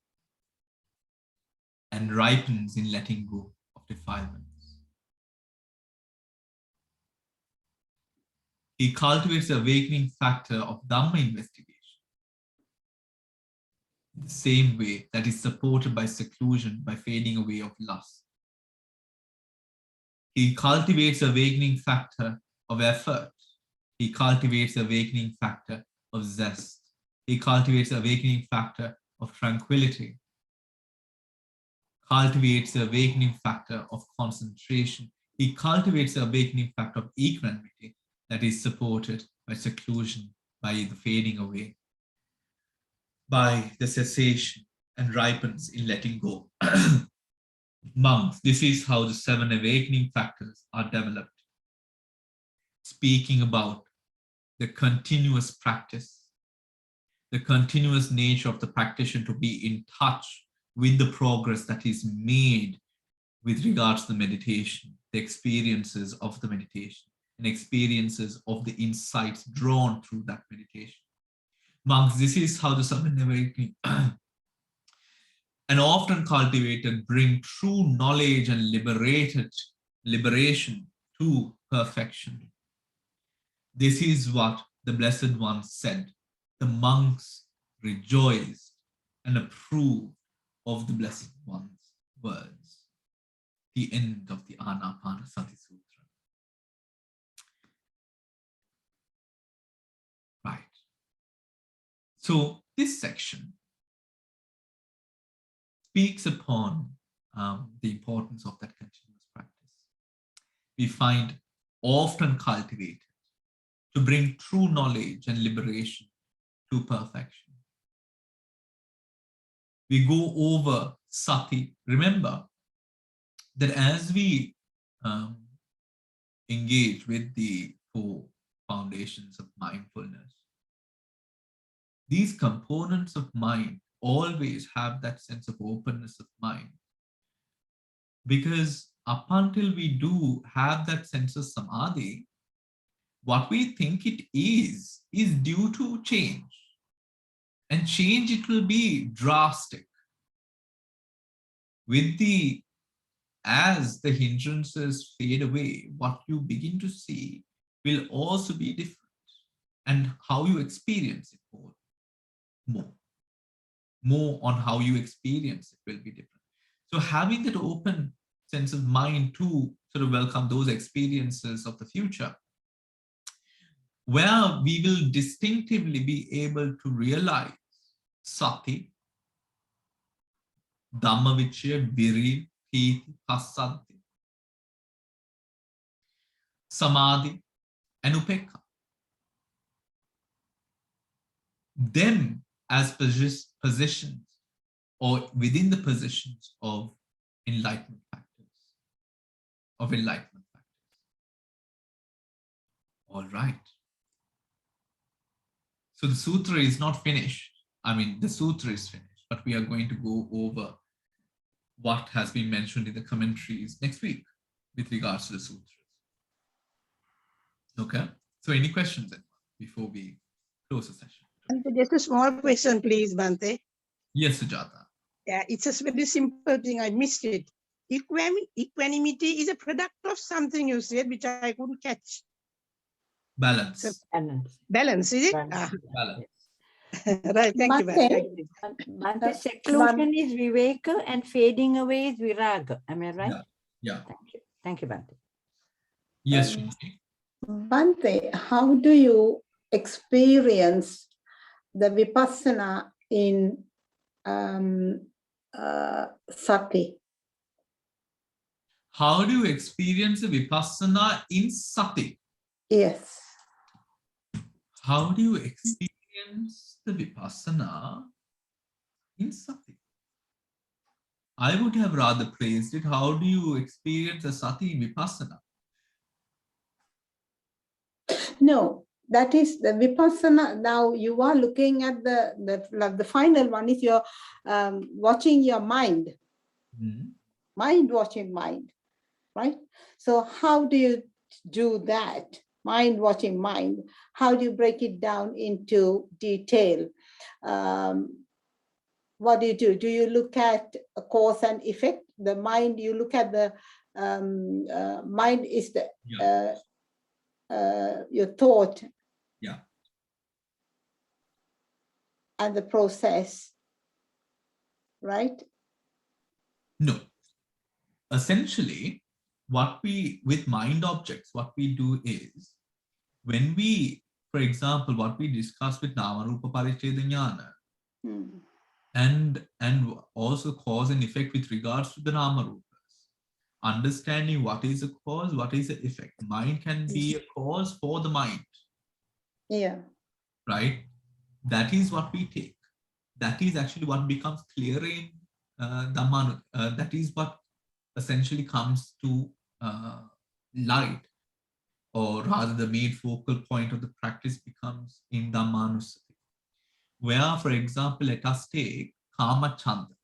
Speaker 1: and ripens in letting go of defilements. He cultivates the awakening factor of Dhamma investigation in the same way that is supported by seclusion, by fading away of lust. He cultivates the awakening factor of effort. He cultivates the awakening factor of zest. He cultivates the awakening factor of tranquility. Cultivates the awakening factor of concentration. He cultivates the awakening factor of equanimity that is supported by seclusion, by the fading away, by the cessation, and ripens in letting go. Monks, this is how the 7 awakening factors are developed. Speaking about the continuous practice, the continuous nature of the practitioner to be in touch with the progress that is made with regards to the meditation, the experiences of the meditation, and experiences of the insights drawn through that meditation. Monks, this is how the 7 awakening and often cultivated bring true knowledge and liberation to perfection. This is what the Blessed One said. The monks rejoiced and approved of the Blessed One's words. The end of the Anapanasati Sutra. Right. So this section speaks upon the importance of that continuous practice. We find often cultivated to bring true knowledge and liberation to perfection. We go over sati. Remember that as we engage with the 4 foundations of mindfulness, these components of mind always have that sense of openness of mind. Because up until we do have that sense of samadhi, what we think it is due to change. And change, it will be drastic. As the hindrances fade away, what you begin to see will also be different. And how you experience it more on how you experience it will be different. So having that open sense of mind to sort of welcome those experiences of the future, where we will distinctively be able to realize sati, dhamma vichaya, viri, piti, passaddhi, samadhi, and upekkha. Them as positions or within the positions of enlightenment factors. All right. So the sutra is not finished. I mean, the sutra is finished, but we are going to go over what has been mentioned in the commentaries next week with regards to the sutras. Okay. So any questions before we close the session?
Speaker 5: Just a small question, please, Bhante.
Speaker 1: Yes, Sujata.
Speaker 5: Yeah, it's a very simple thing. I missed it. Equanimity is a product of something you said, which I couldn't catch.
Speaker 1: Balance.
Speaker 5: Balance, is it?
Speaker 2: Balance.
Speaker 1: Balance.
Speaker 5: Right, thank you, Bhante.
Speaker 2: Bhante, seclusion is viveka and fading away is viraga. Am I right?
Speaker 1: Yeah.
Speaker 2: Thank you. Thank you, Bhante.
Speaker 1: Yes, Shruti.
Speaker 3: Bhante, how do you experience the vipassana in sati?
Speaker 1: How do you experience the vipassana in sati?
Speaker 3: Yes.
Speaker 1: How do you experience the vipassana in sati? I would have rather praised it. How do you experience the sati in vipassana?
Speaker 3: No, that is the vipassana. Now you are looking at the final one is you're watching your mind, mind watching mind, right? So how do you do that? Mind watching mind. How do you break it down into detail? What do you do? Do you look at a cause and effect? The mind, you look at the mind is the your thought, and the process, right?
Speaker 1: No. Essentially, with mind objects, what we do is, when we, for example, what we discuss with Namarupa Paricheda Jnana, and also cause and effect with regards to the Namarupas, understanding what is a cause, what is the effect. Mind can be a cause for the mind.
Speaker 3: Yeah.
Speaker 1: Right? That is what we take. That is actually what becomes clear in Dhamma. That is what essentially comes to light, or rather the main focal point of the practice becomes in Dhammanusati. Where, for example, let us take Kama Chanda,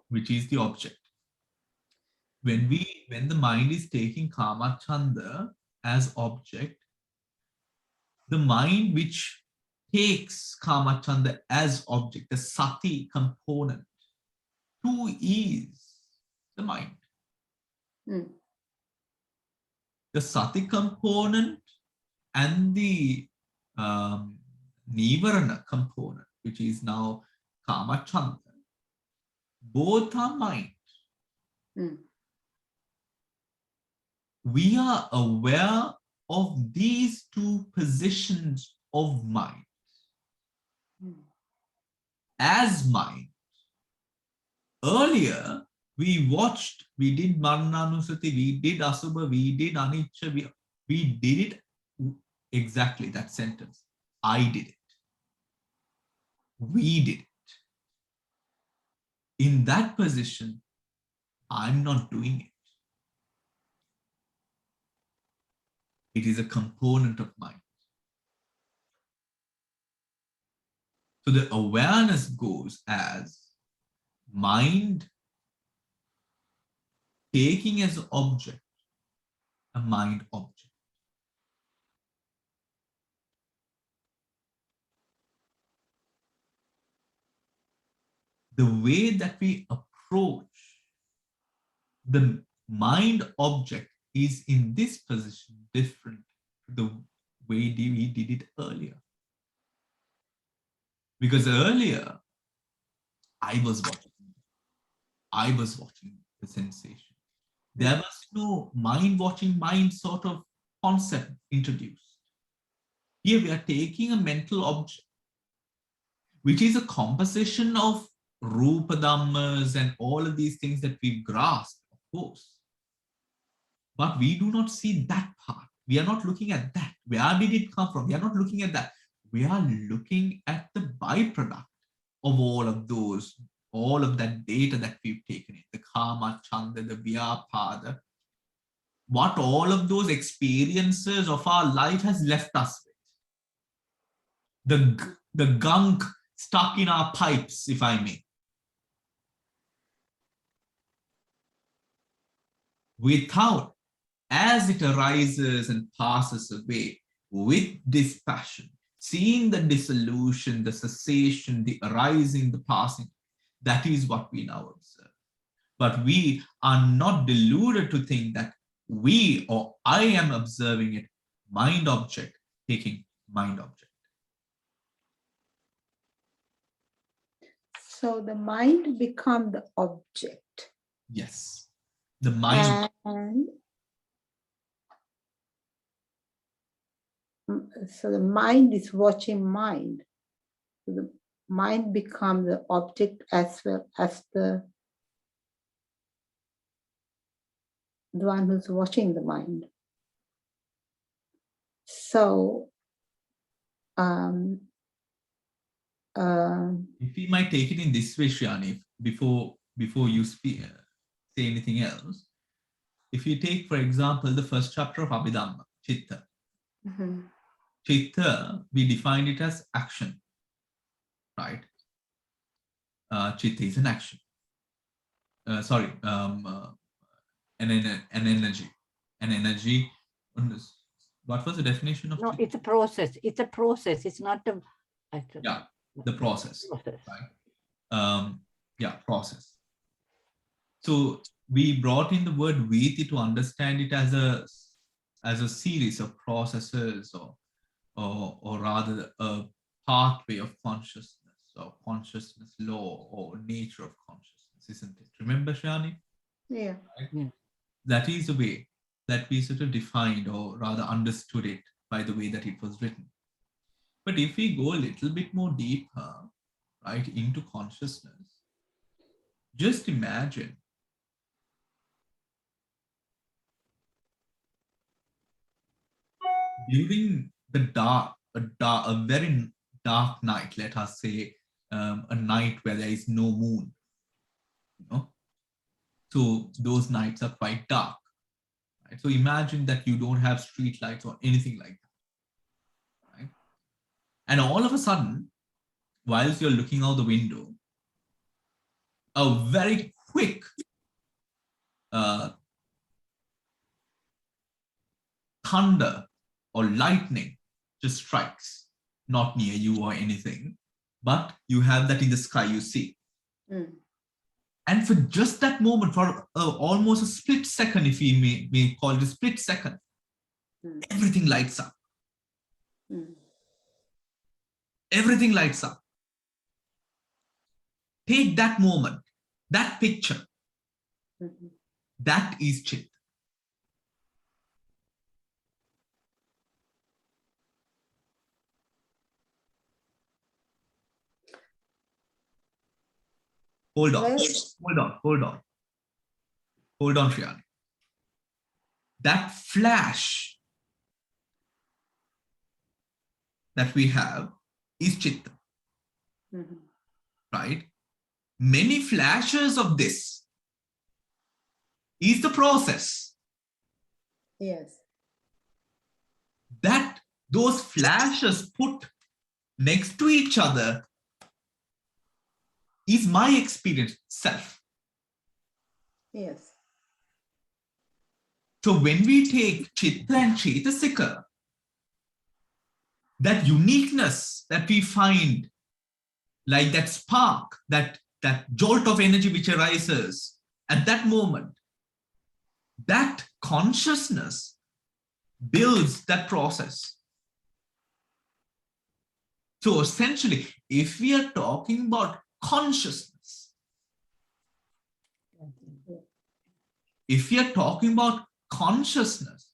Speaker 1: which is the object. When the mind is taking Kama Chanda as object, the mind which takes Kama Chanda as object, the sati component, too is the mind. The sati component and the nivarana component, which is now Kama Chanda, both are mind. We are aware of these two positions of mind as mind. Earlier, we did Marananusati, we did Asubha, we did Anicca, we did it exactly, that sentence. I did it. We did it. In that position, I'm not doing it. It is a component of mind. So the awareness goes as mind taking as object a mind object. The way that we approach the mind object is in this position different to the way we did it earlier. Because earlier, I was watching the sensation. There was no mind watching mind sort of concept introduced. Here we are taking a mental object, which is a composition of Rupa Dhammas and all of these things that we grasp, of course. But we do not see that part. We are not looking at that. Where did it come from? We are not looking at that. We are looking at the byproduct of all of those, all of that data that we've taken in, the Kama, Chanda, the Vyapada, what all of those experiences of our life has left us with. The gunk stuck in our pipes, if I may. Without, as it arises and passes away, with dispassion, seeing the dissolution, the cessation, the arising, the passing, that is what we now observe. But we are not deluded to think that we or I am observing it, mind object taking mind object.
Speaker 3: So the mind become the object.
Speaker 1: Yes, the mind.
Speaker 3: And so the mind is watching mind. So the mind becomes the object as well as the one who's watching the mind. So
Speaker 1: if we might take it in this way, Shriyani, before you say anything else, if you take, for example, the first chapter of Abhidhamma, Chitta. Chitta, we define it as action, right? Chitta is an action. An energy. An energy. What was the definition of
Speaker 2: No,
Speaker 1: chitta?
Speaker 2: it's a process. It's a process. It's not a.
Speaker 1: Yeah, the process. Right? Process. So we brought in the word viti to understand it as a series of processes, or rather a pathway of consciousness, or consciousness law, or nature of consciousness, isn't it? Remember, Shani?
Speaker 3: yeah.
Speaker 1: Right?
Speaker 2: Yeah.
Speaker 1: That is the way that we sort of defined, or rather understood it by the way that it was written. But if we go a little bit more deeper, right, into consciousness, just imagine during a very dark night, let us say a night where there is no moon, you know, so those nights are quite dark, right? So imagine that you don't have street lights or anything like that, right? And all of a sudden, whilst you're looking out the window, a very quick thunder or lightning just strikes, not near you or anything, but you have that in the sky, you see. And for just that moment, for almost a split second, if we may call it a split second, everything lights up. Everything lights up. Take that moment, that picture. That is Chitta. Hold on, Shriyani. That flash that we have is Chitta.
Speaker 3: Mhm.
Speaker 1: right? Many flashes of this is the process.
Speaker 3: Yes.
Speaker 1: That those flashes put next to each other is my experience, self.
Speaker 3: Yes.
Speaker 1: So when we take Chitta and Chetasika, that uniqueness that we find, like that spark, that jolt of energy which arises at that moment, that consciousness builds that process. So essentially, if we are talking about consciousness, if we are talking about consciousness,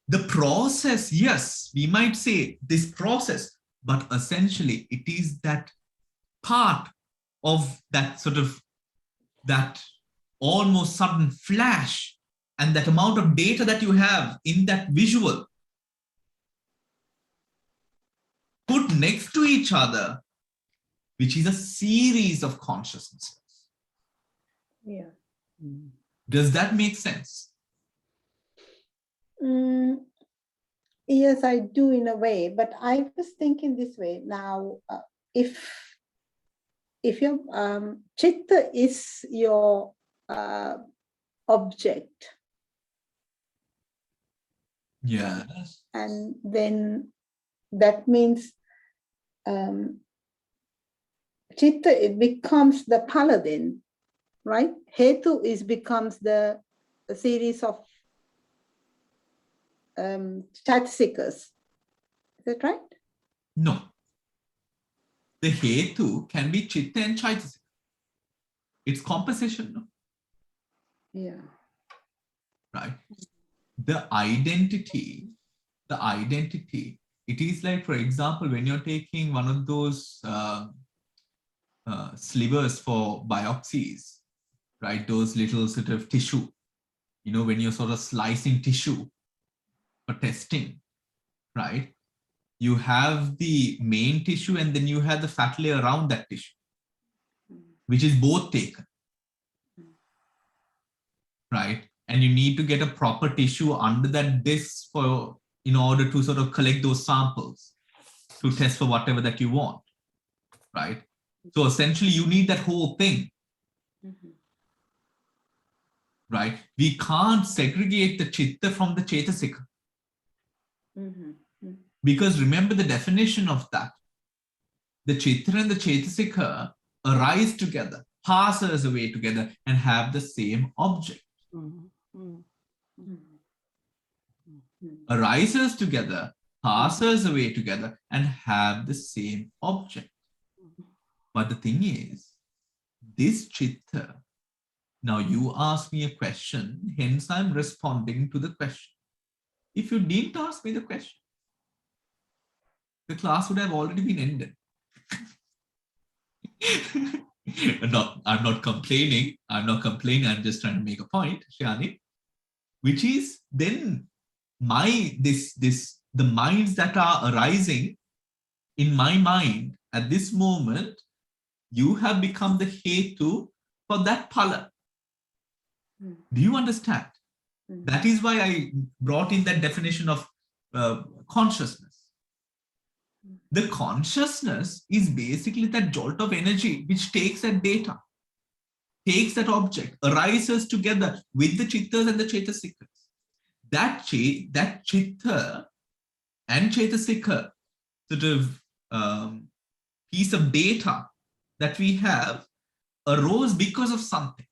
Speaker 1: the process, yes, we might say this process, but essentially it is that part of that sort of, that almost sudden flash and that amount of data that you have in that visual put next to each other, which is a series of consciousnesses.
Speaker 3: Yeah.
Speaker 1: Does that make sense?
Speaker 3: Yes, I do in a way, but I was thinking this way now. If your chitta is your object,
Speaker 1: Yes.
Speaker 3: and then that means chitta, it becomes the paladin, right? Hetu becomes the series of Chatasikas. Is that right?
Speaker 1: No. The hetu can be Chitta and Chaitasika. It's composition, no?
Speaker 3: Yeah.
Speaker 1: Right? The identity, it is like, for example, when you're taking one of those slivers for biopsies, right? Those little sort of tissue, you know, when you're sort of slicing tissue for testing, right? You have the main tissue and then you have the fat layer around that tissue, which is both taken, right? And you need to get a proper tissue under that disc in order to sort of collect those samples to test for whatever that you want, right? So essentially you need that whole thing, right? We can't segregate the Chitta from the Chetasika. Because remember the definition of that. The Chitta and the Chetasika arise together, passes away together, and have the same object. Arises together, passes away together, and have the same object. But the thing is, this Chitta, now you ask me a question, hence I'm responding to the question. If you didn't ask me the question, the class would have already been ended. I'm not complaining. I'm just trying to make a point, Shani, which is then the minds that are arising in my mind at this moment, you have become the hetu for that pala. Do you understand? That is why I brought in that definition of consciousness. The consciousness is basically that jolt of energy which takes that data, takes that object, arises together with the Chittas and the Chetasikas. That Chitta and Chetasika sort of piece of data that we have arose because of something.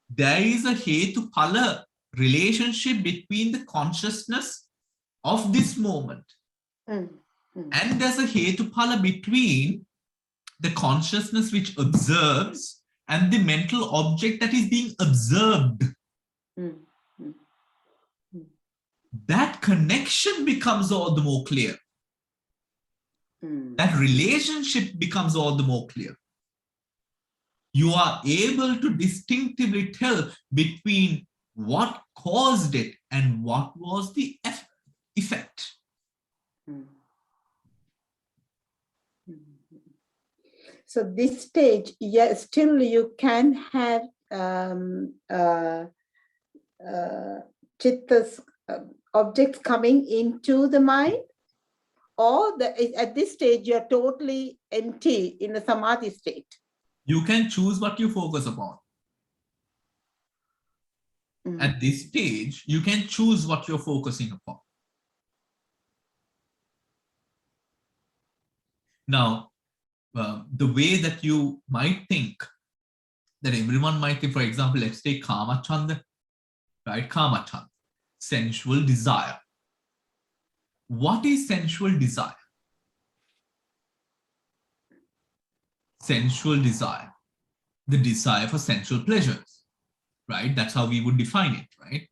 Speaker 1: There is a Hetu-Phala relationship between the consciousness of this moment. And there's a Hetu-Phala between the consciousness which observes and the mental object that is being observed. That connection becomes all the more clear. That relationship becomes all the more clear. You are able to distinctively tell between what caused it and what was the effect.
Speaker 3: So this stage, yeah, still you can have chittas, objects coming into the mind, or at this stage you're totally empty in the samadhi state.
Speaker 1: You can choose what you focus upon. At this stage, you can choose what you're focusing upon. Now, the way that you might think, that everyone might think, for example, let's take Kama Chanda, right? Kama Chanda, sensual desire. What is sensual desire? Sensual desire, the desire for sensual pleasures, right? That's how we would define it, right?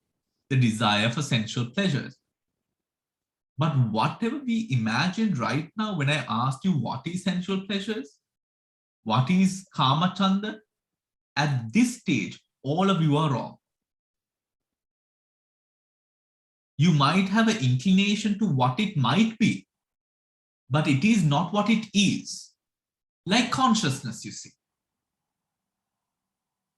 Speaker 1: The desire for sensual pleasures. But whatever we imagined right now, when I asked you what is sensual pleasures, what is Kama Chanda, at this stage, all of you are wrong. You might have an inclination to what it might be, but it is not what it is. Like consciousness, you see.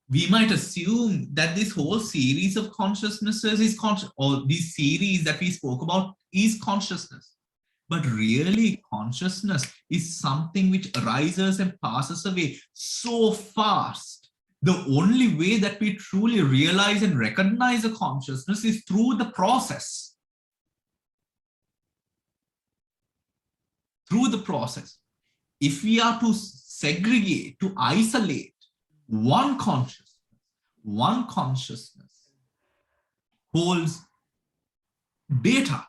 Speaker 1: We might assume that this whole series of consciousnesses is or this series that we spoke about is consciousness. But really, consciousness is something which arises and passes away so fast. The only way that we truly realize and recognize a consciousness is through the process. Through the process. If we are to segregate, to isolate one consciousness holds data.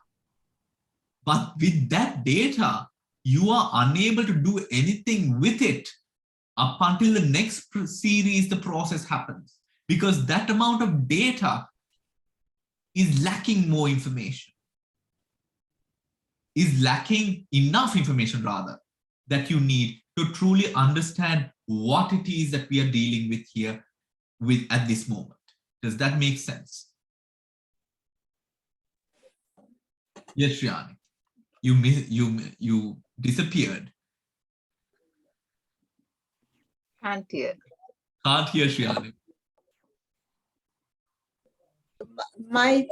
Speaker 1: But with that data, you are unable to do anything with it up until the next series, the process happens. Because that amount of data is lacking more information. Is lacking enough information, rather, that you need to truly understand what it is that we are dealing with here at this moment. Does that make sense? Yes, Shriyani. You disappeared.
Speaker 6: Can't hear.
Speaker 1: Can't hear, Shriyani.
Speaker 3: My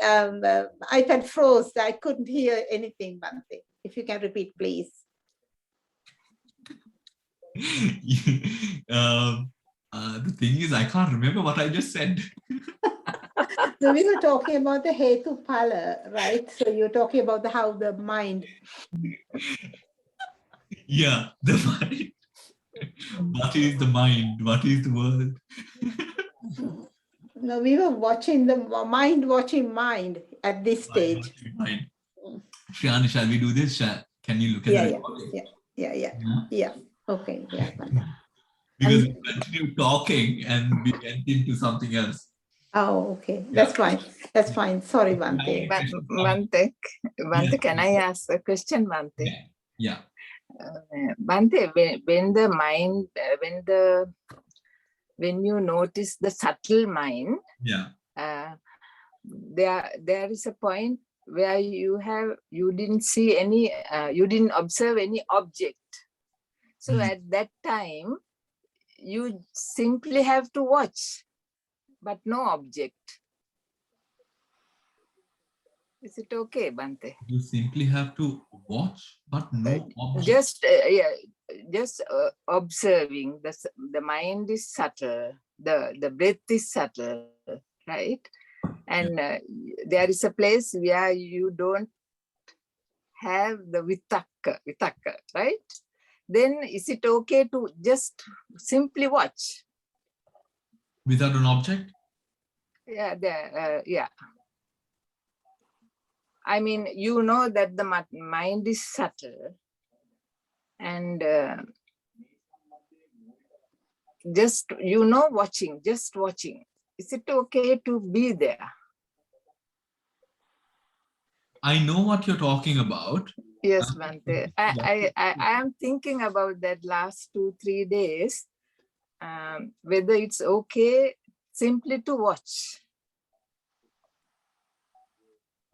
Speaker 3: iPad froze. I couldn't hear anything, Bhante. If you can repeat, please.
Speaker 1: The thing is, I can't remember what I just said.
Speaker 3: So we were talking about the Hetu Phala, right? So you're talking about how the mind.
Speaker 1: Yeah, the mind. What is the mind? What is the world?
Speaker 3: No, we were watching the mind watching mind at this stage.
Speaker 1: Mind. Shriyani, shall we do this? Can you look at the recording?
Speaker 3: Yeah. Okay. Yeah.
Speaker 1: Because we continued talking and we went into something else.
Speaker 3: Oh, okay. That's fine. That's fine. Sorry, Bhante.
Speaker 6: Bhante, can I ask a question, Bhante?
Speaker 1: Yeah.
Speaker 6: Bhante, when you notice the subtle mind, there is a point where you didn't see any, you didn't observe any object. So at that time, you simply have to watch, but no object. Is it okay, Bhante?
Speaker 1: You simply have to watch, but no object.
Speaker 6: Just observing. The mind is subtle. The breath is subtle, right? And there is a place where you don't have the vitaka, right? Then is it okay to just simply watch?
Speaker 1: Without an object?
Speaker 6: Yeah. I mean, you know that the mind is subtle, and just, watching, just watching. Is it okay to be there?
Speaker 1: I know what you're talking about.
Speaker 6: Yes, Bhante. I am thinking about that last 2-3 days, whether it's okay simply to watch.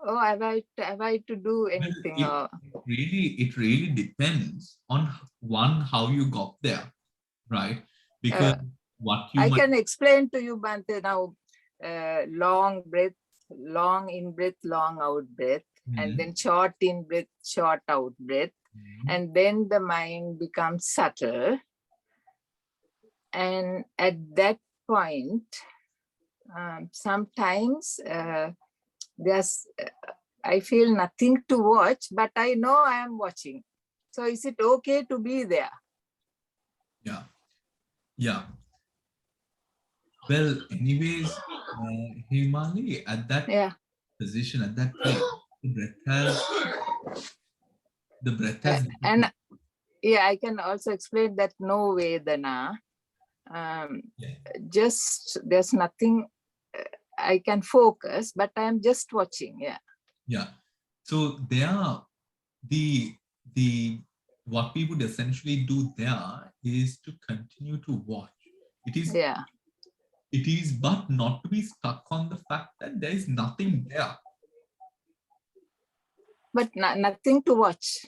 Speaker 6: Oh, have I to do anything?
Speaker 1: It really depends on how you got there. right? Because what you
Speaker 6: I
Speaker 1: might,
Speaker 6: can explain to you, Bhante, now. Long breath, long in breath, long out breath, and then short in breath, short out breath, and then the mind becomes subtle. And at that point, sometimes there's, I feel nothing to watch, but I know I am watching. So is it okay to be there?
Speaker 1: yeah, yeah. Well, anyways, Himali, at that position, at that place, the breath has,
Speaker 6: and yeah, I can also explain that no Vedana. Just there's nothing I can focus, but I am just watching.
Speaker 1: Yeah. So there, what we would essentially do there is to continue to watch. It is, but not to be stuck on the fact that there is nothing there.
Speaker 6: But nothing to watch.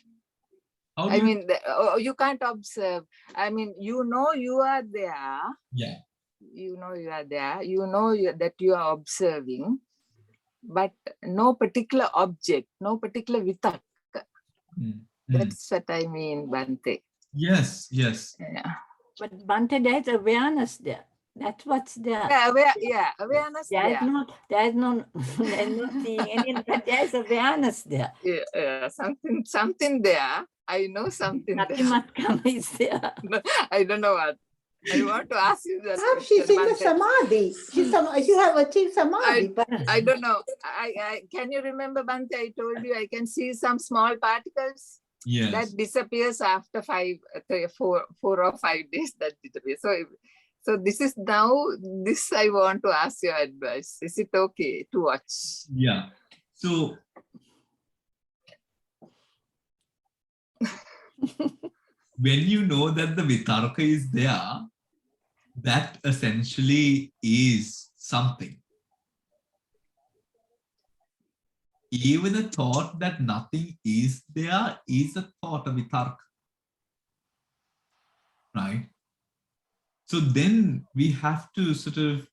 Speaker 1: I
Speaker 6: mean, you can't observe. I mean, you know you are there.
Speaker 1: Yeah.
Speaker 6: You know you are there. You know that you are observing, but no particular object, no particular vitak. That's what I mean, Bhante.
Speaker 1: Yes, yes.
Speaker 2: Yeah. But Bhante, there's awareness there. That's what's there.
Speaker 6: Awareness
Speaker 2: there's no seeing any, but there's awareness there.
Speaker 6: Yeah, something there. I know something
Speaker 2: Nothing must come is there.
Speaker 6: No, I don't know what. I want to ask you that.
Speaker 3: Perhaps she's in the samadhi. She have achieved samadhi.
Speaker 6: I don't know. I can you remember, Bhante? I told you I can see some small particles.
Speaker 1: Yes.
Speaker 6: That disappears after 4 or 5 days. That disappears. So this is now. This I want to ask your advice. Is it okay to watch?
Speaker 1: Yeah. So. When you know that the vitarka is there, that essentially is something. Even a thought that nothing is there is a thought of vitarka. Right? So then we have to sort of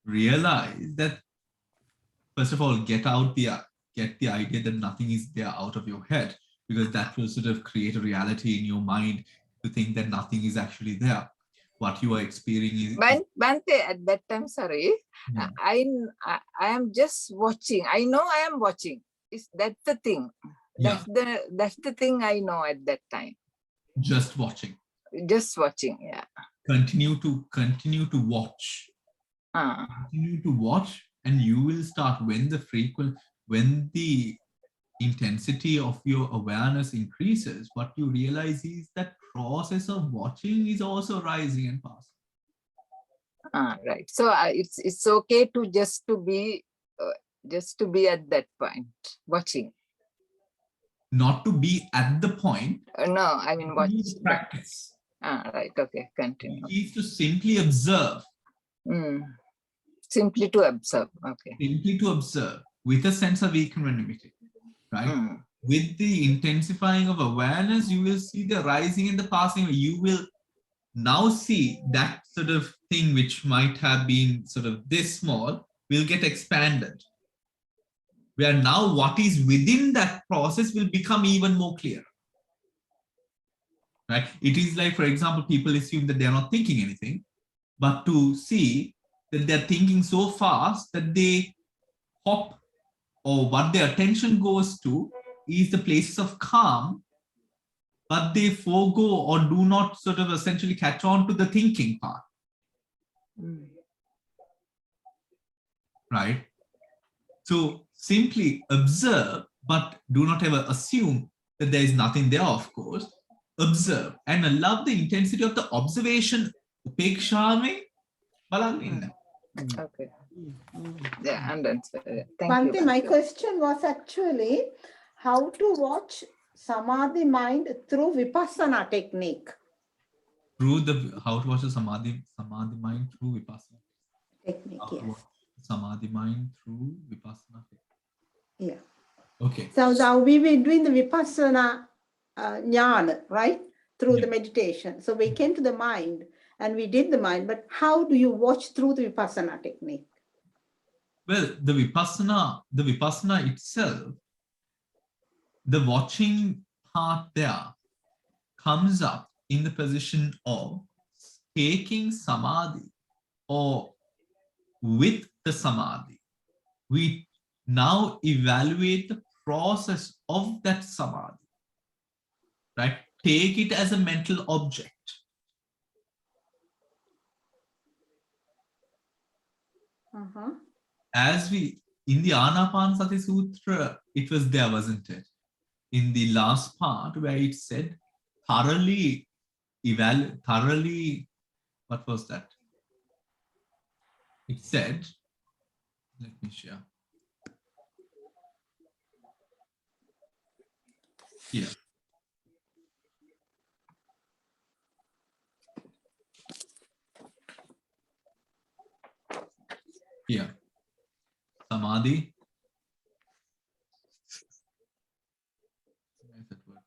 Speaker 1: realize that, first of all, get the idea that nothing is there out of your head, because that will sort of create a reality in your mind to think that nothing is actually there. What you are experiencing is...
Speaker 6: Bhante, at that time, sorry, I am just watching. I know I am watching. That's the thing. That's the thing I know at that time.
Speaker 1: Just watching.
Speaker 6: Just watching, yeah.
Speaker 1: Continue to watch. Continue to watch, and you will start when the intensity of your awareness increases, what you realize is that process of watching is also rising and passing.
Speaker 6: Right. So it's okay to just to be at that point watching. Not
Speaker 1: to be at the point.
Speaker 6: No, I mean watch.
Speaker 1: Practice.
Speaker 6: Right. Okay. Continue.
Speaker 1: It is to simply observe.
Speaker 6: Simply to observe. Okay.
Speaker 1: Simply to observe with a sense of equanimity. Right? With the intensifying of awareness, you will see the rising and the passing. You will now see that sort of thing which might have been sort of this small will get expanded. Where now what is within that process will become even more clear. Right? It is like, for example, people assume that they are not thinking anything, but to see that they're thinking so fast that they hop, or what their attention goes to is the places of calm, but they forego or do not sort of essentially catch on to the thinking part. Right? So simply observe, but do not ever assume that there is nothing there, of course. Observe and allow the intensity of the observation. Okay.
Speaker 6: Yeah, and then
Speaker 3: thank you. My question was actually how to watch samadhi mind through vipassana technique.
Speaker 1: How to watch the samadhi mind through vipassana
Speaker 3: technique. Yes.
Speaker 1: Samadhi mind through vipassana technique.
Speaker 3: Yeah.
Speaker 1: Okay.
Speaker 3: So now we were doing the vipassana jnana, right? Through the meditation. So we came to the mind. and we did the mind, but how do you watch through the Vipassana technique?
Speaker 1: Well, the Vipassana itself, the watching part there comes up in the position of taking samadhi, or with the samadhi. We now evaluate the process of that samadhi, right? Take it as a mental object. As we, in the Anapanasati Sutra, it was there, wasn't it? In the last part where it said, thoroughly, what was that? It said, let me share. Here. Here. Samadhi. Where is that word?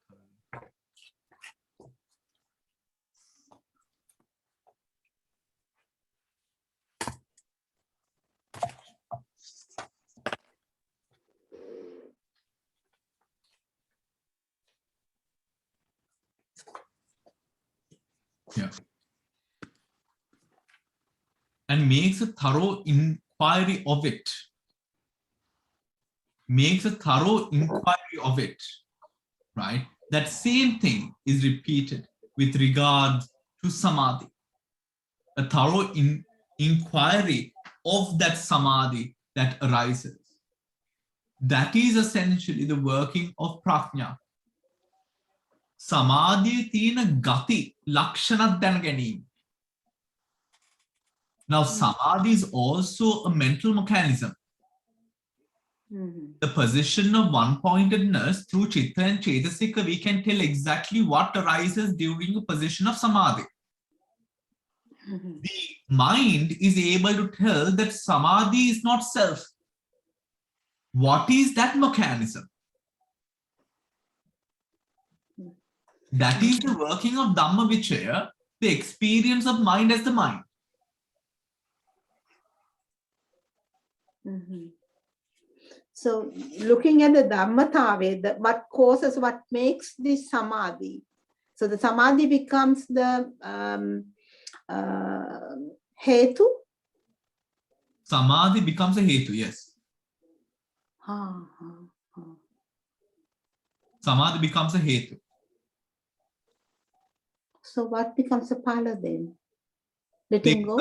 Speaker 1: Yeah. And makes a thorough inquiry of it. Makes a thorough inquiry of it, right? That same thing is repeated with regard to samadhi. A thorough inquiry of that samadhi that arises. That is essentially the working of prajna. Samadhi tina gati lakshanat dan ganeem. Now, samadhi is also a mental mechanism. The position of one-pointedness through chitta and cetasika, we can tell exactly what arises during a position of samadhi. The mind is able to tell that samadhi is not self. What is that mechanism? That is the working of Dhamma Vichaya, the experience of mind as the mind.
Speaker 3: So looking at the Dhammatave, what causes, what makes this samadhi? So the samadhi becomes the hetu?
Speaker 1: Samadhi becomes a hetu, yes. Samadhi becomes a hetu.
Speaker 3: So what becomes a phala then? Letting go?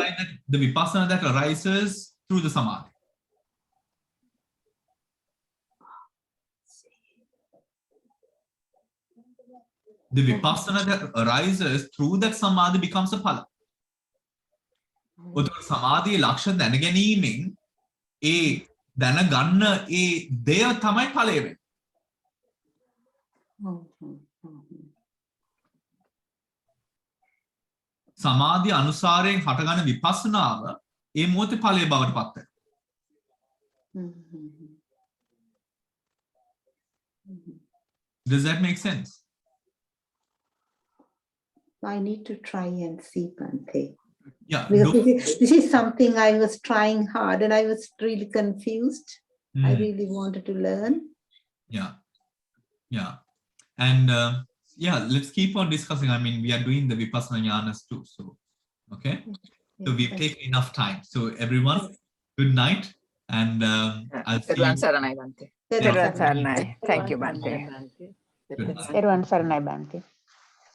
Speaker 1: The vipassana that arises through the samadhi. The vipassana that arises through that samadhi becomes a phala. Samadhi laksha danaganiming a danaganna a deva thamai phala. Samadhi anusarයෙන් හටගන්න විපස්සනාව ඒ මොහොතේ ඵලයේ බවට පත් වෙනවා. Does that make sense?
Speaker 3: I need to try and see, Bhante.
Speaker 1: Yeah.
Speaker 3: This is something I was trying hard and I was really confused. I really wanted to learn.
Speaker 1: Yeah. Yeah. And yeah, let's keep on discussing. I mean, we are doing the Vipassana Jnanas too. So, okay. So we've taken enough time. So everyone, good night. And I'll see you.
Speaker 6: Saranai Bhante.
Speaker 4: Thank you, Bhante.
Speaker 1: Good.
Speaker 4: Saranai Bhante.